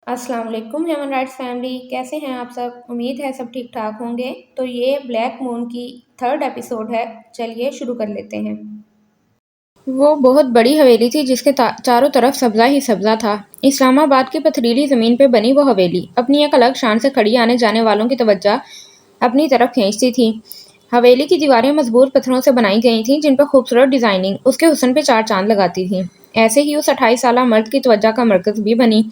अस्सलाम वालेकुम human rights family, कैसे हैं आप सब। उम्मीद है सब ठीक ठाक होंगे। तो ये ब्लैक मून की थर्ड एपिसोड है। चलिए शुरू कर लेते हैं। वो बहुत बड़ी हवेली थी जिसके चारों तरफ सब्जा ही सब्जा था। इस्लामाबाद की पथरीली जमीन पे बनी वो हवेली अपनी एक अलग शान से खड़ी आने जाने वालों की तवज्जो अपनी तरफ खींचती थी। हवेली की दीवारें मजबूत पत्थरों से बनाई गई थीं जिन पर खूबसूरत डिजाइनिंग उसके हुस्न पे चार चांद लगाती थी। ऐसे ही उस 28 साला मर्द की तवज्जो का मरकज भी बनी।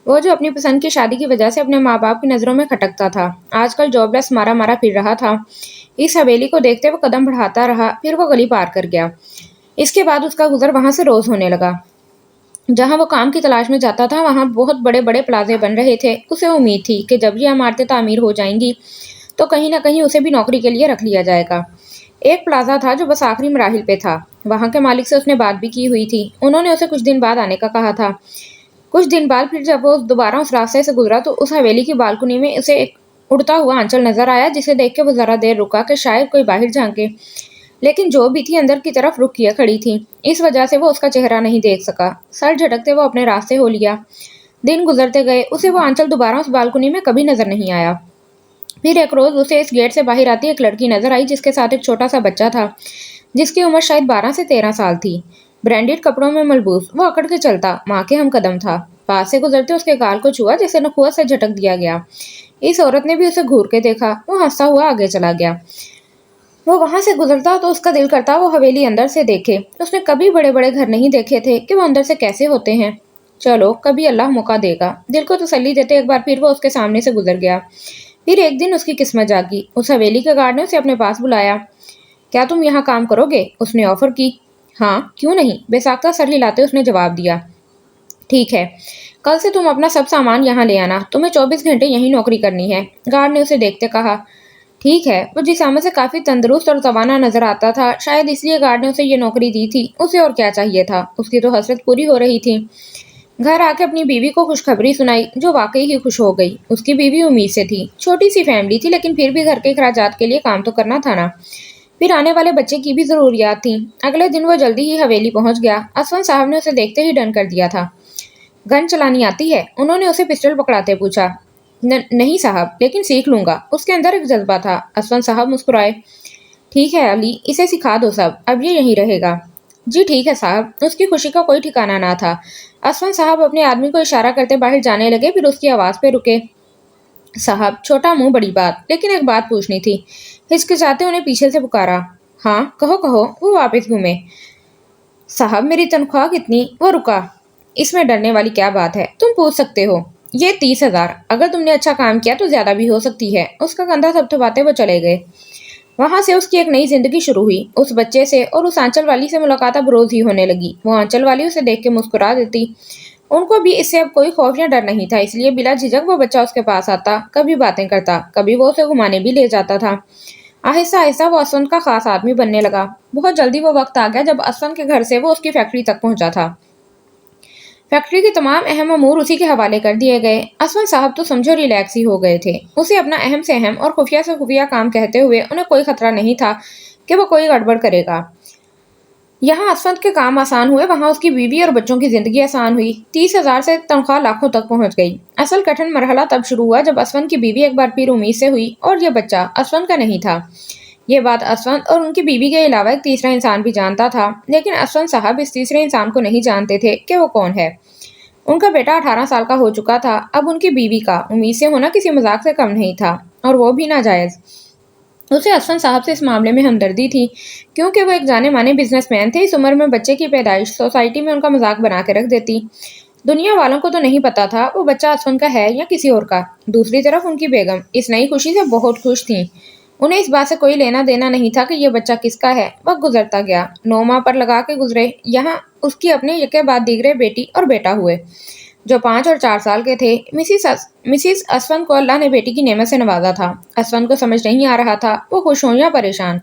वो जो अपनी पसंद की शादी की वजह से अपने माँ बाप की नज़रों में खटकता था, आजकल जॉबलेस मारा मारा फिर रहा था। इस हवेली को देखते वो कदम बढ़ाता रहा, फिर वो गली पार कर गया। इसके बाद उसका गुजर वहां से रोज होने लगा। जहां वो काम की तलाश में जाता था वहां बहुत बड़े बड़े प्लाजे बन रहे थे। उसे उम्मीद थी कि जब ये इमारतें तामीर हो जाएंगी तो कहीं ना कहीं उसे भी नौकरी के लिए रख लिया जाएगा। एक प्लाजा था जो बस आखिरी मराहिल पे था। वहां के मालिक से उसने बात भी की हुई थी। उन्होंने उसे कुछ दिन बाद आने का कहा था। कुछ दिन बाद फिर जब वो दोबारा उस रास्ते से गुजरा तो उस हवेली की बालकनी में उसे एक उड़ता हुआ आंचल नजर आया, जिसे देख के वो जरा देर रुका कि शायद कोई बाहर झांके। लेकिन जो भी थी अंदर की तरफ रुक किए खड़ी थी। इस वजह से वो उसका चेहरा नहीं देख सका। सर झटकते वो अपने रास्ते हो लिया। दिन गुजरते गए, उसे वो आंचल दोबारा उस बालकनी में कभी नजर नहीं आया। फिर एक रोज उसे इस गेट से बाहर आती एक लड़की नजर आई जिसके साथ एक छोटा सा बच्चा था, जिसकी उम्र शायद 12 से 13 साल थी। ब्रांडेड कपड़ों में मलबूस वो अकड़ के चलता माँ के हम कदम था। पास से गुजरते उसके गाल को छुआ जैसे नखुआ से झटक दिया गया। इस औरत ने भी उसे घूर के देखा। वो हंसता हुआ आगे चला गया। वो वहां से गुजरता तो उसका दिल करता वो हवेली अंदर से देखे। उसने कभी बड़े बड़े घर नहीं देखे थे कि वो अंदर से कैसे होते हैं। चलो कभी अल्लाह मौका देगा, दिल को तसल्ली देते एक बार फिर वो उसके सामने से गुजर गया। फिर एक दिन उसकी किस्मत जागी। उस हवेली के गार्ड ने उसे अपने पास बुलाया। क्या तुम यहाँ काम करोगे? उसने ऑफर की। हाँ क्यों नहीं, बेसाख्ता सर हिलाते उसने जवाब दिया। ठीक है, कल से तुम अपना सब सामान यहाँ ले आना, तुम्हें 24 घंटे यहीं नौकरी करनी है, गार्ड ने उसे देखते कहा। ठीक है। वो जिस्म से काफी तंदुरुस्त और तवाना नजर आता था, शायद इसलिए गार्ड ने उसे ये नौकरी दी थी। उसे और क्या चाहिए था, उसकी तो हसरत पूरी हो रही थी। घर आके अपनी बीवी को खुशखबरी सुनाई, जो वाकई ही खुश हो गई। उसकी बीवी उम्मीद से थी। छोटी सी फैमिली थी लेकिन फिर भी घर के अखराजात के लिए काम तो करना था ना। फिर आने वाले बच्चे की भी जरूरियात थी। अगले दिन वो जल्दी ही हवेली पहुंच गया। असवन साहब ने उसे देखते ही डन कर दिया था। गन चलानी आती है? उन्होंने उसे पिस्टल पकड़ाते पूछा। नहीं साहब, लेकिन सीख लूंगा। उसके अंदर एक जज्बा था। असवन साहब मुस्कुराए। ठीक है अली, इसे सिखा दो सब, अब ये यहीं रहेगा। जी ठीक है साहब। उसकी खुशी का कोई ठिकाना ना था। असवन साहब अपने आदमी को इशारा करते बाहर जाने लगे, फिर उसकी आवाज पे रुके। साहब, छोटा मुंह बड़ी बात, लेकिन एक बात पूछनी थी। हिचकिचाते उन्हें पीछे से पुकारा। हाँ कहो कहो। वो वापस घूमे। साहब मेरी तनख्वाह कितनी? वो रुका। इसमें डरने वाली क्या बात है, तुम पूछ सकते हो। ये 30,000, अगर तुमने अच्छा काम किया तो ज्यादा भी हो सकती है। उसका कंधा थपथपाते वो चले गए। वहां से उसकी एक नई जिंदगी शुरू हुई। उस बच्चे से और उस आंचल वाली से मुलाकात अब रोज ही होने लगी। वो आंचल वाली उसे देख के मुस्कुरा देती। उनको भी इससे अब कोई खौफ या डर नहीं था, इसलिए बिला झिझक वो बच्चा उसके पास आता, कभी बातें करता, कभी वो उसे घुमाने भी ले जाता था। आहिस्ता आहिस्ता वो असवंत का खास आदमी बनने लगा। बहुत जल्दी वो वक्त आ गया जब असवंत के घर से वो उसकी फैक्ट्री तक पहुंचा था। फैक्ट्री के तमाम अहम अमूर उसी के हवाले कर दिए गए। असवंत साहब तो समझो रिलैक्स ही हो गए थे। उसे अपना अहम से अहम और खुफिया से खुफिया काम कहते हुए उन्हें कोई खतरा नहीं था कि वो कोई गड़बड़ करेगा। यहाँ असवंत के काम आसान हुए, वहां उसकी बीवी और बच्चों की जिंदगी आसान हुई। 30,000 से तनख्वाह लाखों तक पहुंच गई। असल कठिन मरहला तब शुरू हुआ जब असवंत की बीवी एक बार फिर उम्मीद से हुई और ये बच्चा असवंत का नहीं था। ये बात असवंत और उनकी बीवी के अलावा एक तीसरा इंसान भी जानता था, लेकिन असवंत साहब इस तीसरे इंसान को नहीं जानते थे कि वो कौन है। उनका बेटा 18 साल का हो चुका था। अब उनकी बीवी का उम्मीद से होना किसी मजाक से कम नहीं था, और वो भी नाजायज। उसे असफन साहब से इस मामले में हमदर्दी थी, क्योंकि वो एक जाने माने बिजनेसमैन थे। इस उम्र में बच्चे की पैदाइश सोसाइटी में उनका मजाक बना के रख देती। दुनिया वालों को तो नहीं पता था वो बच्चा असफन का है या किसी और का। दूसरी तरफ उनकी बेगम इस नई खुशी से बहुत खुश थी। उन्हें इस बात से कोई लेना देना नहीं था कि ये बच्चा किसका है। वक्त गुजरता गया। 9 माह पर लगा के गुजरे। यहाँ उसकी अपने यके बाद दीगरे बेटी और बेटा हुए, जो 5 और 4 साल के थे। मिसिस असफन को अल्लाह ने बेटी की नेमत से नवाजा था। असफन को समझ नहीं आ रहा था वो खुश हों या परेशान,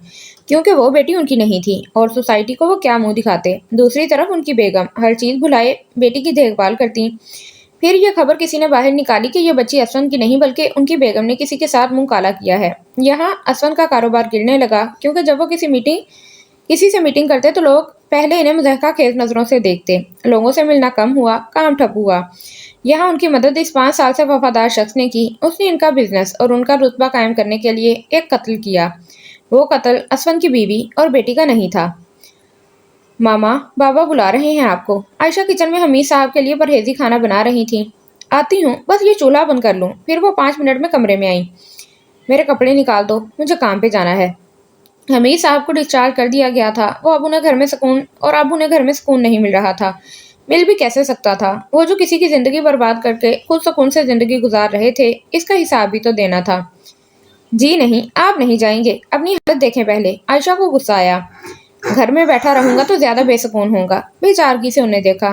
क्योंकि वो बेटी उनकी नहीं थी और सोसाइटी को वो क्या मुंह दिखाते। दूसरी तरफ उनकी बेगम हर चीज भुलाए बेटी की देखभाल करती। फिर यह खबर किसी ने बाहर निकाली कि यह बच्ची असफन की नहीं बल्कि उनकी बेगम ने किसी के साथ मुंह काला किया है। यहाँ असफन का कारोबार गिरने लगा, क्योंकि जब वो किसी से मीटिंग करते तो लोग पहले इन्हें मुज़हका खेज नजरों से देखते। लोगों से मिलना कम हुआ, काम ठप हुआ। यहाँ उनकी मदद इस 5 साल से वफादार शख्स ने की। उसने इनका बिजनेस और उनका रुतबा कायम करने के लिए एक कत्ल किया। वो कत्ल असफन की बीवी और बेटी का नहीं था। मामा, बाबा बुला रहे हैं आपको। आयशा किचन में हमीद साहब के लिए परहेजी खाना बना रही थी। आती हूँ, बस ये चूल्हा बंद कर लूँ। फिर वो 5 मिनट में कमरे में आई। मेरे कपड़े निकाल दो, मुझे काम पे जाना है। हमीद साहब को डिस्चार्ज कर दिया गया था। अब उन्हें घर में सुकून नहीं मिल रहा था। मिल भी कैसे सकता था? वो जो किसी की जिंदगी बर्बाद करके खुद सुकून से जिंदगी गुजार रहे थे, इसका हिसाब भी तो देना था। जी नहीं, आप नहीं जाएंगे। अपनी हालत देखें पहले। आयशा को गुस्सा आया। घर में बैठा रहूंगा तो ज्यादा बेसुकून होगा। बेचारगी से उन्हें देखा।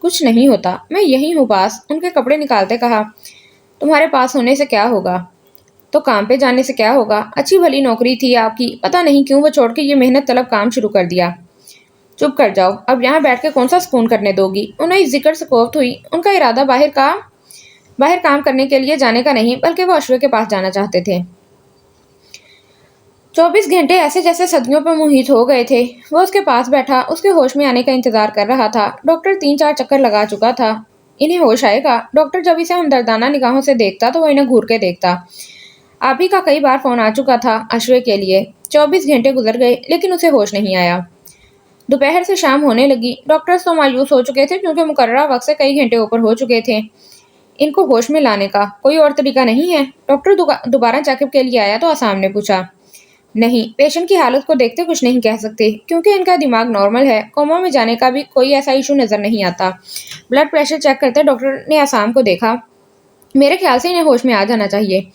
कुछ नहीं होता, मैं यही हूँ पास। उनके कपड़े निकालते कहा। तुम्हारे पास होने से क्या होगा? तो काम पे जाने से क्या होगा? अच्छी भली नौकरी थी आपकी, पता नहीं क्यों वो छोड़ के ये मेहनत तलब काम शुरू कर दिया। चुप कर जाओ, अब यहाँ बैठ के कौन सा सुकून करने दोगी? उन्हें इस जिक्र से कोफ्त हुई। उनका इरादा बाहर काम करने के लिए जाने का नहीं, बल्कि वो अशवे के पास जाना चाहते थे। 24 घंटे ऐसे जैसे सदियों पर मुहित हो गए थे। वो उसके पास बैठा उसके होश में आने का इंतजार कर रहा था। डॉक्टर 3-4 चक्कर लगा चुका था। इन्हें होश आएगा। डॉक्टर जब इसे हमदर्दाना निगाहों से देखता तो वो इन्हें घूर के देखता। आप ही का कई बार फोन आ चुका था अशवे के लिए। 24 घंटे गुजर गए, लेकिन उसे होश नहीं आया। दोपहर से शाम होने लगी। डॉक्टर्स तो मायूस हो चुके थे, क्योंकि मुकर्ररा वक्त से कई घंटे ऊपर हो चुके थे। इनको होश में लाने का कोई और तरीका नहीं है? डॉक्टर दोबारा चेकअप के लिए आया तो आसाम ने पूछा। नहीं, पेशेंट की हालत को देखते कुछ नहीं कह सकते, क्योंकि इनका दिमाग नॉर्मल है। कोमा में जाने का भी कोई ऐसा इशू नजर नहीं आता। ब्लड प्रेशर चेक करते डॉक्टर ने आसाम को देखा। मेरे ख्याल से इन्हें होश में आ जाना चाहिए।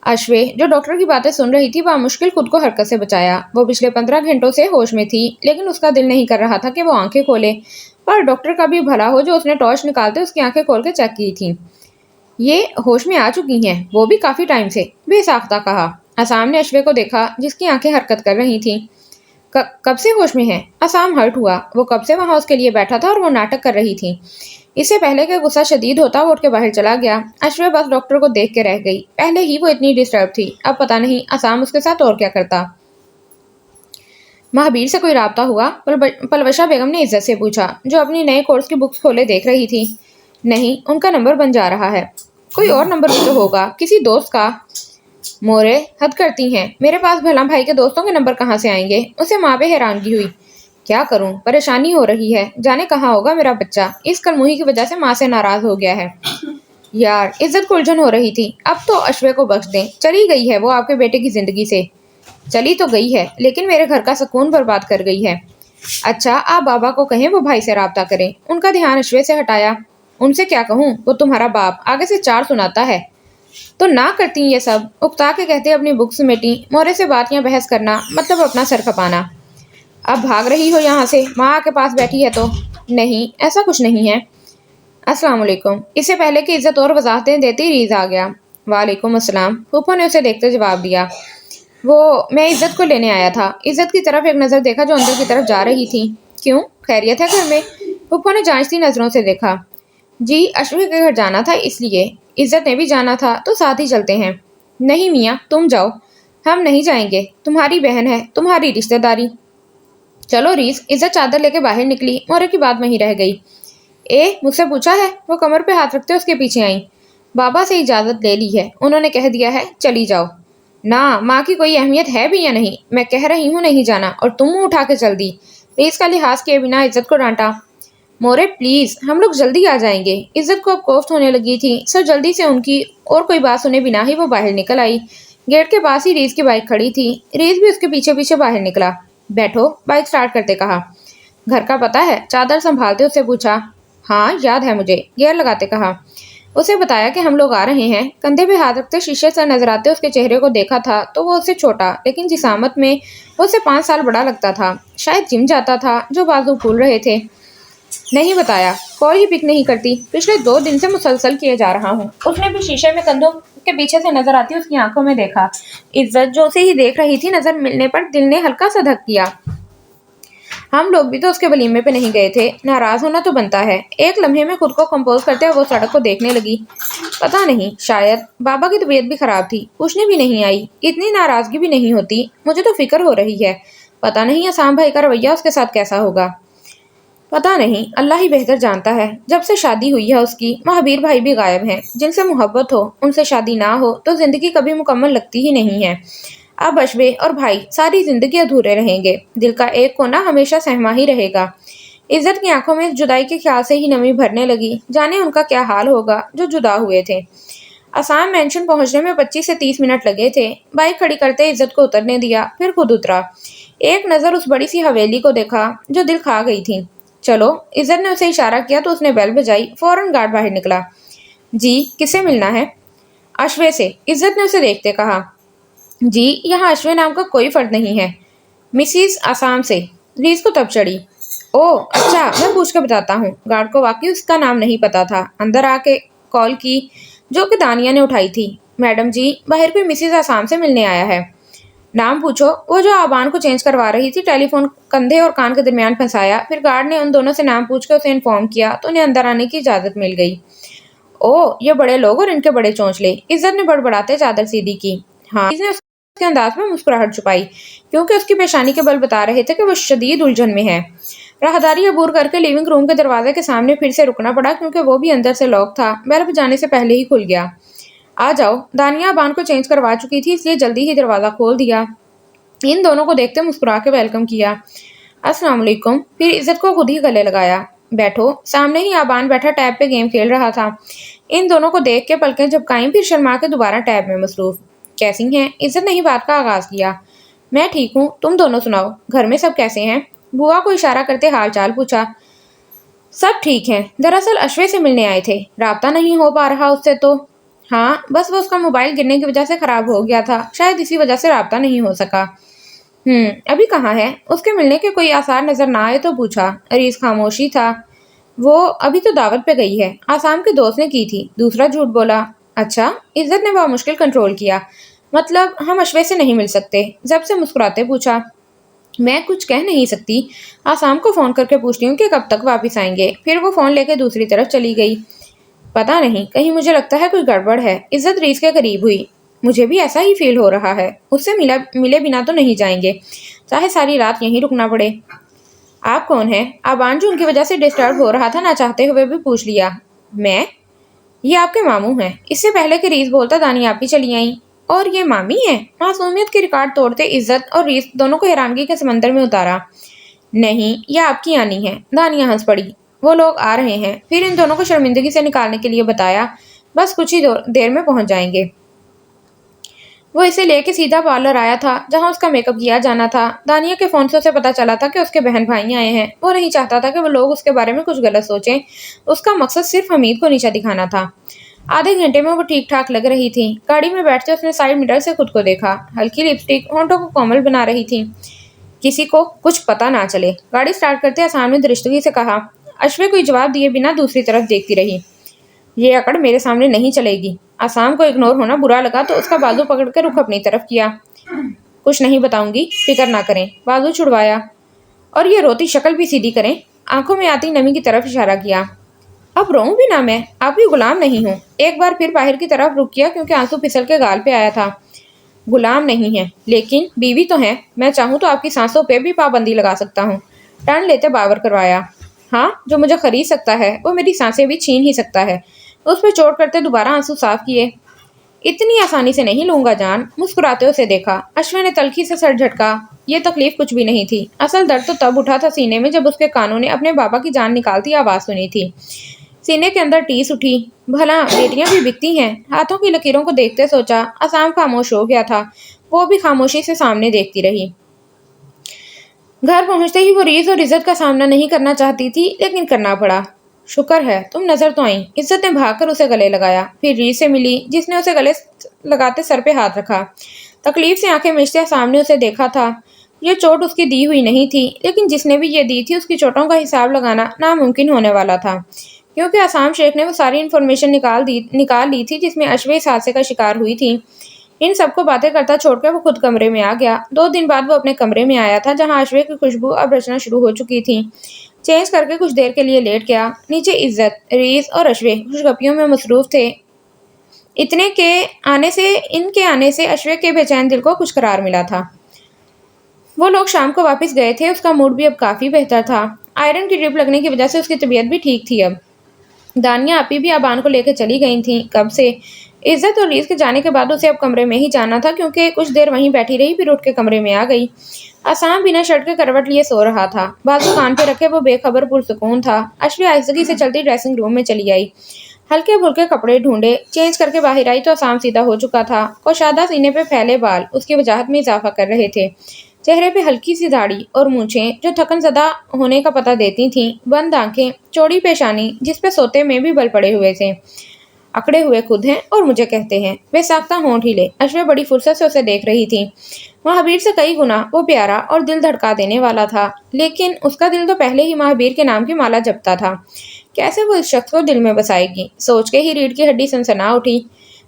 अश्वे, जो डॉक्टर की बातें सुन रही थी, मुश्किल खुद को हरकत से बचाया। वो पिछले 15 घंटों से होश में थी, लेकिन उसका दिल नहीं कर रहा था कि वो आंखें खोले। पर डॉक्टर का भी भला हो जो उसने टॉर्च निकालते उसकी आंखें खोल के चेक की थी। ये होश में आ चुकी हैं, वो भी काफी टाइम से, बेसाख्ता कहा। आसाम ने अश्वे को देखा, जिसकी आंखें हरकत कर रही थीं। कब से होश में है? आसाम हर्ट हुआ। वो कब से वहां उसके लिए बैठा था और वो नाटक कर रही थी। इससे पहले कि गुस्सा शदीद होता, वो उठ के बाहर चला गया। अश्वे बस डॉक्टर को देख के रह गई। पहले ही वो इतनी डिस्टर्ब थी, अब पता नहीं आसाम उसके साथ और क्या करता। महाबीर से कोई राब्ता हुआ? पलवशा बेगम ने इज्जत से पूछा, जो अपनी नए कोर्स की बुक्स खोले देख रही थी। नहीं, उनका नंबर बन जा रहा है। कोई और नंबर भी तो होगा, किसी दोस्त का। मोरे, हद करती हैं। मेरे पास भला भाई के दोस्तों के नंबर कहाँ से आएंगे? उसे माँ पे हैरानगी हुई। क्या करूं, परेशानी हो रही है। जाने कहाँ होगा मेरा बच्चा। इस कलमुही की वजह से माँ से नाराज हो गया है। यार, इज्जत को उलझन हो रही थी। अब तो अश्वे को बख्श दें। चली गई है वो आपके बेटे की जिंदगी से। चली तो गई है, लेकिन मेरे घर का सुकून बर्बाद कर गई है। अच्छा, आप बाबा को कहें वो भाई से राब्ता करें। उनका ध्यान अश्वे से हटाया। उनसे क्या कहूँ, वो तुम्हारा बाप आगे से 4 सुनाता है। तो ना करती ये सब। उकता के कहते अपनी बुक समेटी। मोरे से बात या बहस करना मतलब अपना सर खपाना। अब भाग रही हो यहाँ से? माँ के पास बैठी है तो? नहीं, ऐसा कुछ नहीं है। अस्सलाम वालेकुम। इससे पहले कि इज्जत और वजाहतें देती रीज आ गया। वालेकुम अस्सलाम। फूफो ने उसे देखते जवाब दिया। मैं इज्जत को लेने आया था। इज्जत की तरफ एक नज़र देखा जो अंदर की तरफ जा रही थी। क्यों, खैरियत है घर में? फूफो ने जांचती नजरों से देखा। जी, अश्वी के घर जाना था इसलिए। इज्जत ने भी जाना था तो साथ ही चलते हैं। नहीं मियाँ, तुम जाओ। हम नहीं जाएंगे। तुम्हारी बहन है, तुम्हारी रिश्तेदारी। चलो रीस। इज्जत चादर लेके बाहर निकली। मोरे की बात वहीं रह गई। मुझसे पूछा है? वो कमर पे हाथ रखते उसके पीछे आई। बाबा से इजाजत ले ली है, उन्होंने कह दिया है चली जाओ। ना, माँ की कोई अहमियत है भी या नहीं? मैं कह रही हूँ नहीं जाना, और तुम मुंह उठा के चल दी। रीस का लिहाज किए बिना इज्जत को डांटा। मोरे प्लीज, हम लोग जल्दी आ जाएंगे। इज्जत को अब कोफ्त होने लगी थी, सो जल्दी से उनकी और कोई बात सुने बिना ही वो बाहर निकल आई। गेट के पास ही रीस की बाइक खड़ी थी। रीस भी उसके पीछे पीछे बाहर निकला। बैठो, बाइक स्टार्ट करते कहा। घर का पता है? चादर संभालते उससे पूछा। हाँ, याद है मुझे, गियर लगाते कहा। उसे बताया कि हम लोग आ रहे हैं। कंधे पे हाथ रखते शीशे से नजर आते उसके चेहरे को देखा था तो वो उससे छोटा, लेकिन जिसामत में वो उससे 5 साल बड़ा लगता था। शायद जिम जाता था, जो बाजू फूल रहे थे। नहीं बताया। कॉल ही पिक नहीं करती। पिछले 2 दिन से मुसलसल किए जा रहा हूँ। उसने भी शीशे में कंधों के पीछे से नजर आती उसकी आंखों में देखा। इज्जत जो उसे ही देख रही थी, नजर मिलने पर दिल ने हल्का सा धक किया। हम लोग भी तो उसके वलीमे पे नहीं गए थे। नाराज होना तो बनता है। एक लम्हे में खुद को कंपोज करते हुए वो सड़क को देखने लगी। पता नहीं, शायद बाबा की तबीयत भी खराब थी, पूछने भी नहीं आई। इतनी नाराजगी भी नहीं होती। मुझे तो फिक्र हो रही है, पता नहीं आसाम भाई का रवैया उसके साथ कैसा होगा। पता नहीं, अल्लाह ही बेहतर जानता है। जब से शादी हुई है उसकी, महावीर भाई भी गायब हैं। जिनसे मोहब्बत हो उनसे शादी ना हो तो जिंदगी कभी मुकम्मल लगती ही नहीं है। अब अशबे और भाई सारी जिंदगी अधूरे रहेंगे। दिल का एक कोना हमेशा सहमा ही रहेगा। इज्जत की आंखों में जुदाई के ख्याल से ही नमी भरने लगी। जाने उनका क्या हाल होगा जो जुदा हुए थे। आसाम मेंशन पहुंचने में 25 से 30 मिनट लगे थे। बाइक खड़ी करते इज्जत को उतरने दिया, फिर खुद उतरा। एक नजर उस बड़ी सी हवेली को देखा जो दिल खा गई थी। चलो, इज्जत ने उसे इशारा किया तो उसने बेल बजाई। फौरन गार्ड बाहर निकला। जी, किससे मिलना है? अश्वे से, इज्जत ने उसे देखते कहा। जी, यहाँ अश्वे नाम का कोई फर्द नहीं है। मिसिस आसाम से। रीस को तब चढ़ी। ओह अच्छा, मैं पूछ के बताता हूँ। गार्ड को वाकई उसका नाम नहीं पता था। अंदर आके कॉल की, जो कि दानिया ने उठाई थी। मैडम जी, बाहर कोई मिसिस आसाम से मिलने आया है। नाम पूछो। वो जो आबान को चेंज करवा रही थी, टेलीफोन कंधे और कान के दरमियान फंसाया। फिर गार्ड ने उन दोनों से नाम पूछ कर उसे इन्फॉर्म किया तो उन्हें अंदर आने की इजाजत मिल गई। ओह, ये बड़े लोग और इनके बड़े चौंचले। इज्जत ने बड़बड़ाते चादर सीधी की। हाँ, इसने उसके अंदाज में मुस्कुराहट छुपाई, क्योंकि उसकी पेशानी के बल बता रहे थे कि वो शदीद उलझन में है। राहदारी अबूर करके लिविंग रूम के दरवाजे के सामने फिर से रुकना पड़ा, क्योंकि वो भी अंदर से लॉक था। बेल बजाने से पहले ही खुल गया। आ जाओ। दानिया अबान को चेंज करवा चुकी थी, इसलिए जल्दी ही दरवाजा खोल दिया। इन दोनों को देखते मुस्कुरा के वेलकम किया। अस्सलाम वालेकुम। फिर इज्जत को खुद ही गले लगाया। बैठो। सामने ही आबान बैठा टैब पे गेम खेल रहा था। इन दोनों को देख के पलकें झपकाईं, फिर शर्मा के दोबारा टैब में मसरूफ। कैसी हैं? इज्जत ने ही बात का आगाज किया। मैं ठीक हूँ, तुम दोनों सुनाओ, घर में सब कैसे हैं? बुआ को इशारा करते हाल चाल पूछा। सब ठीक है। दरअसल अश्वे से मिलने आए थे। राब्ता नहीं हो पा रहा उससे तो। हाँ, बस वो उसका मोबाइल गिरने की वजह से खराब हो गया था, शायद इसी वजह से राब्ता नहीं हो सका। अभी कहाँ है? उसके मिलने के कोई आसार नजर ना आए तो पूछा। अरीज खामोशी था। वो अभी तो दावत पे गई है, आसाम के दोस्त ने की थी। दूसरा झूठ बोला। अच्छा। इज्जत ने मुश्किल कंट्रोल किया। मतलब हम अशवे से नहीं मिल सकते? जब से मुस्कुराते पूछा। मैं कुछ कह नहीं सकती। आसाम को फोन करके पूछती हूँ कि कब तक वापस आएंगे। फिर वो फोन लेके दूसरी तरफ चली गई। पता नहीं, कहीं मुझे लगता है कोई गड़बड़ है। इज्जत रीस के करीब हुई। मुझे भी ऐसा ही फील हो रहा है। उससे मिले बिना तो नहीं जाएंगे, चाहे सारी रात यहीं रुकना पड़े। आप कौन हैं? आबान जो उनकी वजह से डिस्टर्ब हो रहा था, ना चाहते हुए भी पूछ लिया। मैं? ये आपके मामू हैं। इससे पहले कि रीस बोलता दानिया आप ही चली आई। और ये मामी है? मासूमियत के रिकॉर्ड तोड़ते इज्जत और रीस दोनों को हैरानगी के समंदर में उतारा। नहीं, ये आपकी आनी है। दानिया हंस पड़ी। वो लोग आ रहे हैं। फिर इन दोनों को शर्मिंदगी से निकालने के लिए बताया। बस कुछ ही देर में पहुंच जाएंगे। वो इसे लेके सीधा पार्लर आया था, जहां उसका मेकअप किया जाना था। दानिया के फोन से उसे पता चला था कि उसके बहन भाई आए हैं। वो नहीं चाहता था कि वो लोग उसके बारे में कुछ गलत सोचें। उसका मकसद सिर्फ हमीद को नीचा दिखाना था। आधे घंटे में वो ठीक ठाक लग रही थी। गाड़ी में बैठते उसने साइड मिरर से खुद को देखा। हल्की लिपस्टिक होंठों को कोमल बना रही थी, किसी को कुछ पता ना चले। गाड़ी स्टार्ट करते आसान में दृष्टि से कहा। अश्वे कोई जवाब दिए बिना दूसरी तरफ देखती रही। ये अकड़ मेरे सामने नहीं चलेगी। आसाम को इग्नोर होना बुरा लगा तो उसका बाजू पकड़कर रुख अपनी तरफ किया। कुछ नहीं बताऊंगी, फिक्र ना करें। बाजू छुड़वाया। और ये रोती शक्ल भी सीधी करें। आंखों में आती नमी की तरफ इशारा किया। अब रोऊं भी ना मैं? आपकी गुलाम नहीं हूँ। एक बार फिर बाहर की तरफ रुक किया, क्योंकि आंसू फिसल के गाल पे आया था। गुलाम नहीं है, लेकिन बीवी तो है। मैं चाहूँ तो आपकी सांसों पे भी पाबंदी लगा सकता हूँ। टर्न लेते बावर करवाया। हाँ, जो मुझे खरीद सकता है वो मेरी सांसें भी छीन ही सकता है। उस पर चोट करते दोबारा आंसू साफ किए। इतनी आसानी से नहीं लूंगा जान। मुस्कुराते उसे देखा। अश्विन ने तलखी से सर झटका। ये तकलीफ कुछ भी नहीं थी। असल दर्द तो तब उठा था सीने में, जब उसके कानों ने अपने बाबा की जान निकालती आवाज सुनी थी। सीने के अंदर टीस उठी। भला बेटियां भी बिकती हैं? हाथों की लकीरों को देखते सोचा। आसाम खामोश हो गया था। वो भी खामोशी से सामने देखती रही। घर पहुंचते ही वो रीस और इज्जत का सामना नहीं करना चाहती थी, लेकिन करना पड़ा। शुक्र है तुम नजर तो आई। इज्जत ने भागकर उसे गले लगाया। फिर रीस से मिली, जिसने उसे गले लगाते सर पे हाथ रखा। तकलीफ से आंखें मिचते सामने उसे देखा था। ये चोट उसकी दी हुई नहीं थी, लेकिन जिसने भी ये दी थी उसकी चोटों का हिसाब लगाना नामुमकिन होने वाला था, क्योंकि आसाम शेख ने वो सारी इन्फॉर्मेशन निकाल ली थी जिसमें अश्वे इस हादसे का शिकार हुई थी। इन सबको बातें करता छोड़कर वो खुद कमरे में आ गया। 2 दिन बाद वो अपने कमरे में आया था, जहां अश्वे की खुशबू अब रचना शुरू हो चुकी थी। चेंज करके कुछ देर के लिए लेट गया। नीचे इज्जत, रीस और अश्वे खुशगपियों में मसरूफ थे। इनके आने से अश्वे के बेचैन दिल को कुछ करार मिला था। वो लोग शाम को वापस गए थे। उसका मूड भी अब काफी बेहतर था। आयरन की ड्रिप लगने की वजह से उसकी तबीयत भी ठीक थी अब। दानिया आपी भी अबान को लेकर चली गई थीं कब से। इज्जत और रीस के जाने के बाद उसे अब कमरे में ही जाना था, क्योंकि कुछ देर वहीं बैठी रही फिर उठ के कमरे में आ गई। आसाम बिना शर्ट के करवट लिए सो रहा था। बाजू कान पे रखे वो बेखबर पुरसुकून था। अश्वी आहिस्तगी से चलती ड्रेसिंग रूम में चली आई। हल्के फुल्के कपड़े ढूंढे, चेंज करके बाहर आई तो आसाम सीधा हो चुका था। कोशादा सीने पे फैले बाल उसकी वजाहत में इजाफा कर रहे थे। चेहरे पे हल्की सी दाढ़ी और मूछें जो थकन ज़दा होने का पता देती थीं। बंद आंखें, चौड़ी पेशानी जिस पे सोते में भी बल पड़े हुए थे। अकड़े हुए खुद हैं और मुझे कहते हैं। वे साख्ता होंठ हिले। अश्वे बड़ी फुर्सत से उसे देख रही थी। महावीर से कई गुना वो प्यारा और दिल धड़का देने वाला था, लेकिन उसका दिल तो पहले ही महावीर के नाम की माला जपता था। कैसे वो इस शख्स को दिल में बसाएगी, सोच के ही रीढ़ की हड्डी सनसना उठी।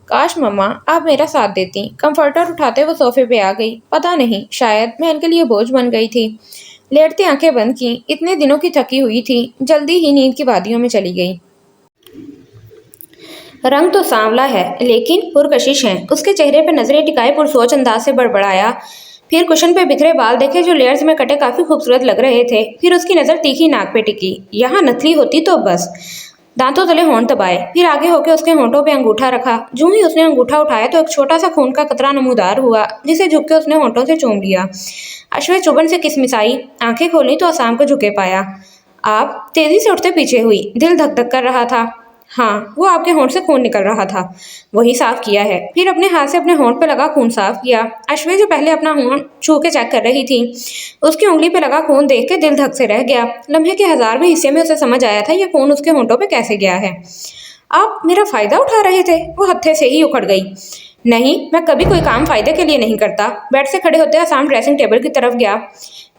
काश मम्मा आप मेरा साथ देती। कंफर्टर उठाते वो सोफे पे आ गई। पता नहीं, शायद मैं इनके लिए बोझ बन गई थी। लेटती आंखें बंद की। इतने दिनों की थकी हुई थी, जल्दी ही नींद की वादियों में चली गई। रंग तो सांवला है, लेकिन पुरकशिश है। उसके चेहरे पर नजरें टिकाए पुरसोच अंदाज से बड़बड़ाया। फिर कुशन पे बिखरे बाल देखे जो लेयर्स में कटे काफी खूबसूरत लग रहे थे। फिर उसकी नजर तीखी नाक पे टिकी। यहाँ नथली होती तो बस। दांतों तले होंठ दबाए, फिर आगे होके उसके होंठों पे अंगूठा रखा। जूं ही उसने अंगूठा उठाया तो एक छोटा सा खून का कतरा नमूदार हुआ, जिसे झुक के उसने होंठों से चूम लिया। अश्वे चुभन से किसमिसाई। आंखें खोली तो आसाम को झुके पाया। आप तेजी से उठते पीछे हुई। दिल धक धक कर रहा था। हाँ, वो आपके होंठ से खून निकल रहा था। वही साफ किया है। फिर अपने हाथ से अपने होंठ पे लगा खून साफ किया। अश्वे जो पहले अपना होंठ छू के चेक कर रही थी, उसकी उंगली पे लगा खून देख के दिल धक से रह गया। लम्हे के हजारवें हिस्से में उसे समझ आया था ये खून उसके होंठों पे कैसे गया है। आप मेरा फायदा उठा रहे थे? वो हत्थे से ही उखड़ गई। नहीं, मैं कभी कोई काम फायदे के लिए नहीं करता। बेड से खड़े होते आसाम ड्रेसिंग टेबल की तरफ गया।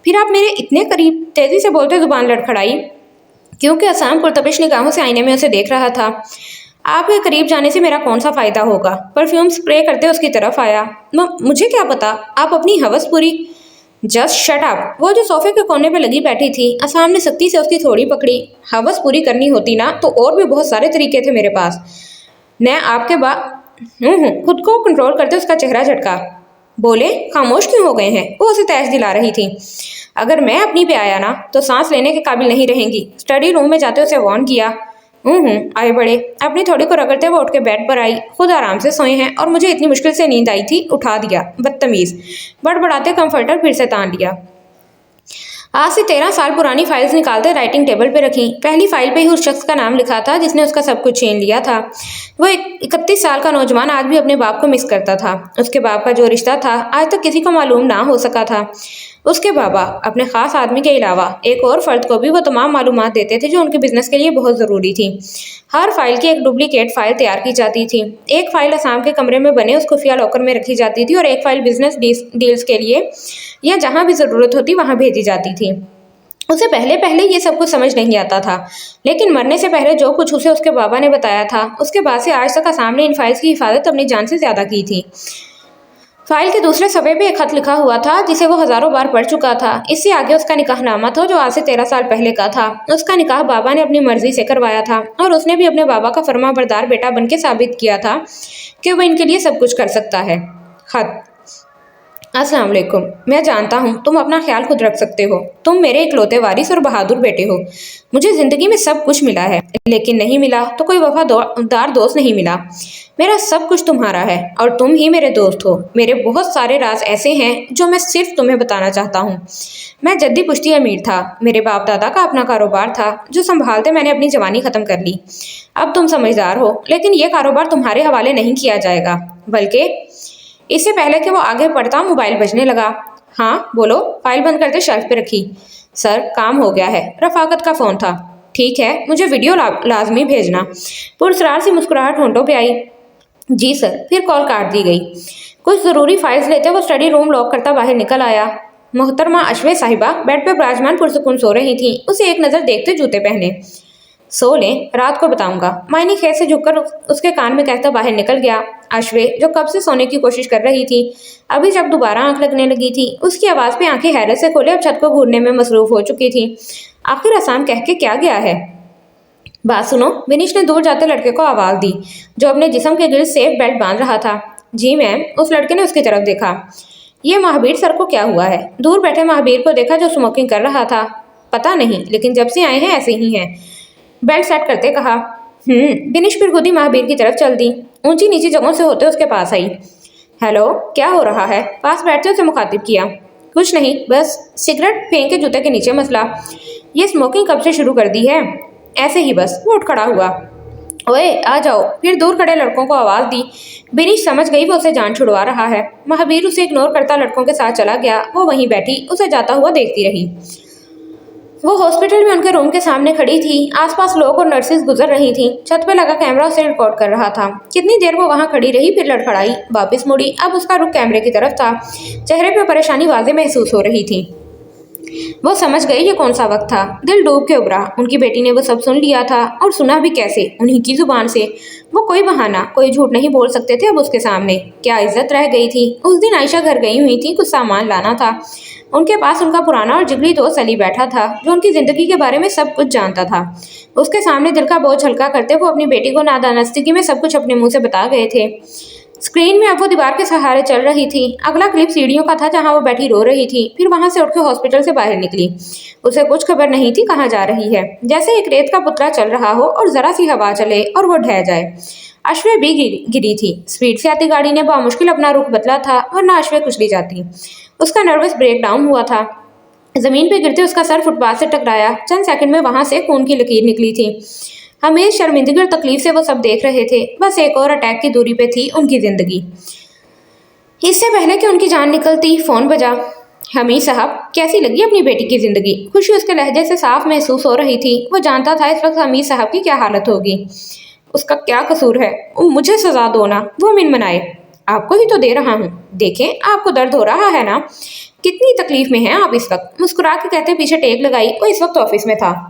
फिर आप मेरे इतने करीब? तेजी से बोलते जुबान लड़खड़ाई, क्योंकि आसाम पुरतपिश निगाहों से आईने में उसे देख रहा था। आपके करीब जाने से मेरा कौन सा फायदा होगा? परफ्यूम स्प्रे करते उसकी तरफ आया। मुझे क्या पता, आप अपनी हवस पूरी। Just shut up. वो जो सोफे के कोने पे लगी बैठी थी, आसाम ने सख्ती से उसकी थोड़ी पकड़ी। हवस पूरी करनी होती ना तो और भी बहुत सारे तरीके थे मेरे पास। मैं आपके खुद को कंट्रोल करते उसका चेहरा झटका। बोले, खामोश क्यों हो गए हैं? वो उसे तैश दिला रही थी। अगर मैं अपनी पे आया ना तो सांस लेने के काबिल नहीं रहेंगी। स्टडी रूम में जाते उसे वार्न किया। आए बड़े। अपनी थोड़ी को रगड़ते वो उठ के बेड पर आई। खुद आराम से सोए हैं और मुझे इतनी मुश्किल से नींद आई थी, उठा दिया। बदतमीज। बड़बड़ाते कंफर्टर फिर से तान लिया। आज से 13 साल पुरानी फाइल्स निकालते राइटिंग टेबल पे रखी। पहली फाइल पे ही उस शख्स का नाम लिखा था जिसने उसका सब कुछ छीन लिया था। वो एक 31 साल का नौजवान आज भी अपने बाप को मिस करता था। उसके बाप का जो रिश्ता था आज तक किसी को मालूम ना हो सका था। उसके बाबा अपने खास आदमी के अलावा एक और फर्द को भी वो तमाम मालूमात देते थे जो उनके बिजनेस के लिए बहुत ज़रूरी थी। हर फाइल की एक डुप्लीकेट फाइल तैयार की जाती थी। एक फाइल आसाम के कमरे में बने उस खुफिया लॉकर में रखी जाती थी और एक फाइल बिजनेस डील्स के लिए या जहाँ भी ज़रूरत होती वहाँ भेजी जाती थी। उसे पहले पहले ये सब कुछ समझ नहीं आता था, लेकिन मरने से पहले जो कुछ उसे उसके बाबा ने बताया था, उसके बाद से आज तक आसाम ने इन फाइल्स की हिफाजत अपनी जान से ज़्यादा की थी। फाइल के दूसरे सफ़े पे एक खत लिखा हुआ था जिसे वो हज़ारों बार पढ़ चुका था। इससे आगे उसका निकाहनामा था जो आज से 13 साल पहले का था। उसका निकाह बाबा ने अपनी मर्जी से करवाया था और उसने भी अपने बाबा का फर्माबरदार बेटा बन के साबित किया था कि वो इनके लिए सब कुछ कर सकता है। खत। अस्सलाम वालेकुम। मैं जानता हूँ तुम अपना ख्याल खुद रख सकते हो। तुम मेरे इकलौते वारिस और बहादुर बेटे हो। मुझे ज़िंदगी में सब कुछ मिला है, लेकिन नहीं मिला तो कोई वफादार दोस्त नहीं मिला। मेरा सब कुछ तुम्हारा है और तुम ही मेरे दोस्त हो। मेरे बहुत सारे राज ऐसे हैं जो मैं सिर्फ तुम्हें बताना चाहता हूँ। मैं जद्दी पुश्ती अमीर था। मेरे बाप दादा का अपना कारोबार था जो संभालते मैंने अपनी जवानी ख़त्म कर ली। अब तुम समझदार हो, लेकिन यह कारोबार तुम्हारे हवाले नहीं किया जाएगा, बल्कि इससे पहले कि वो आगे बढ़ता मोबाइल बजने लगा। हाँ बोलो। फाइल बंद करते शेल्फ पे रखी। सर काम हो गया है। रफाकत का फ़ोन था। ठीक है, मुझे वीडियो लाजमी भेजना। पुरसरार सी मुस्कुराहट होंठों पे आई। जी सर। फिर कॉल काट दी गई। कुछ ज़रूरी फाइल्स लेते वो स्टडी रूम लॉक करता बाहर निकल आया। मोहतरमा अश्वे साहिबा बेड पे विराजमान पुरसुकून सो रही थी। उसे एक नज़र देखते जूते पहने। सो लें, रात को बताऊंगा। मायनी खेत से झुककर उसके कान में कहता बाहर निकल गया। अश्वे जो कब से सोने की कोशिश कर रही थी, अभी जब दोबारा आंख लगने लगी थी, उसकी आवाज़ पे आंखें हैरत से खोले अब छत को घूरने में मसरूफ हो चुकी थी। आखिर आसाम कह के क्या गया है? बात सुनो। विनीश ने दूर जाते लड़के को आवाज़ दी जो अपने जिस्म के गिर्द सेफ बेल्ट बांध रहा था। जी मैम। उस लड़के ने उसकी तरफ देखा। ये महावीर सर को क्या हुआ है? दूर बैठे महावीर को देखा जो स्मोकिंग कर रहा था। पता नहीं, लेकिन जब से आए हैं ऐसे ही हैं, बेल्ट सेट करते कहा। बिनिश फिर खुद ही महावीर की तरफ चल दी। ऊंची नीची जगहों से होते उसके पास आई। हेलो, क्या हो रहा है? पास बैठते उसे मुखातिब किया। कुछ नहीं, बस सिगरेट फेंक के जूते के नीचे मसला। ये स्मोकिंग कब से शुरू कर दी है? ऐसे ही बस। वो उठ खड़ा हुआ। ओए आ जाओ। फिर दूर खड़े लड़कों को आवाज दी। बिनिश समझ गई वो उसे जान छुड़वा रहा है। महावीर उसे इग्नोर करता लड़कों के साथ चला गया। वो वहीं बैठी उसे जाता हुआ देखती रही। वो हॉस्पिटल में उनके रूम के सामने खड़ी थी। आसपास लोग और नर्सेज गुजर रही थीं। छत पे लगा कैमरा उसे रिकॉर्ड कर रहा था। कितनी देर वो वहां खड़ी रही, फिर लड़खड़ाई, वापस मुड़ी। अब उसका रुख कैमरे की तरफ था। चेहरे पे परेशानी वाज़ेह महसूस हो रही थी। वो समझ गई ये कौन सा वक्त था। दिल डूब के उभरा। उनकी बेटी ने वो सब सुन लिया था, और सुना भी कैसे? उन्हीं की जुबान से। वो कोई बहाना, कोई झूठ नहीं बोल सकते थे अब उसके सामने। क्या इज्जत रह गई थी? उस दिन आयशा घर गई हुई थी, कुछ सामान लाना था। उनके पास उनका पुराना और जिगरी दोस्त अली बैठा था, जो उनकी जिंदगी के बारे में सब कुछ जानता था। उसके सामने दिल का बोझ हल्का करते वो अपनी बेटी को नादानस्ती में सब कुछ अपने मुंह से बता गए थे। स्क्रीन में अब वो दीवार के सहारे चल रही थी। अगला क्लिप सीढ़ियों का था, जहां वो बैठी रो रही थी। फिर वहां से उठ के हॉस्पिटल से बाहर निकली। उसे कुछ खबर नहीं थी कहाँ जा रही है। जैसे एक रेत का पुतला चल रहा हो और जरा सी हवा चले और वो ढह जाए। अश्वे भी गिरी थी। स्पीड से आती गाड़ी ने बामुश्किल अपना रुख बदला था, वरना अश्वे कुचली जाती। उसका नर्वस ब्रेक डाउन हुआ था। जमीन पे गिरते उसका सर फुटपाथ से टकराया। चंद सेकंड में वहां से खून की लकीर निकली थी। हमेश शर्मिंदगी और तकलीफ से वो सब देख रहे थे। बस एक और अटैक की दूरी पे थी उनकी जिंदगी। इससे पहले कि उनकी जान निकलती, फोन बजा। हमीद साहब, कैसी लगी अपनी बेटी की जिंदगी? खुशी उसके लहजे से साफ महसूस हो रही थी। वो जानता था इस वक्त हमीद साहब की क्या हालत होगी। उसका क्या कसूर है? मुझे सजा दो ना, वो मिनमनाए। आपको ही तो दे रहा हूँ। देखें, आपको दर्द हो रहा है ना? कितनी तकलीफ में हैं आप इस वक्त? मुस्कुरा के कहते पीछे टेक लगाई। वो इस वक्त ऑफिस में था।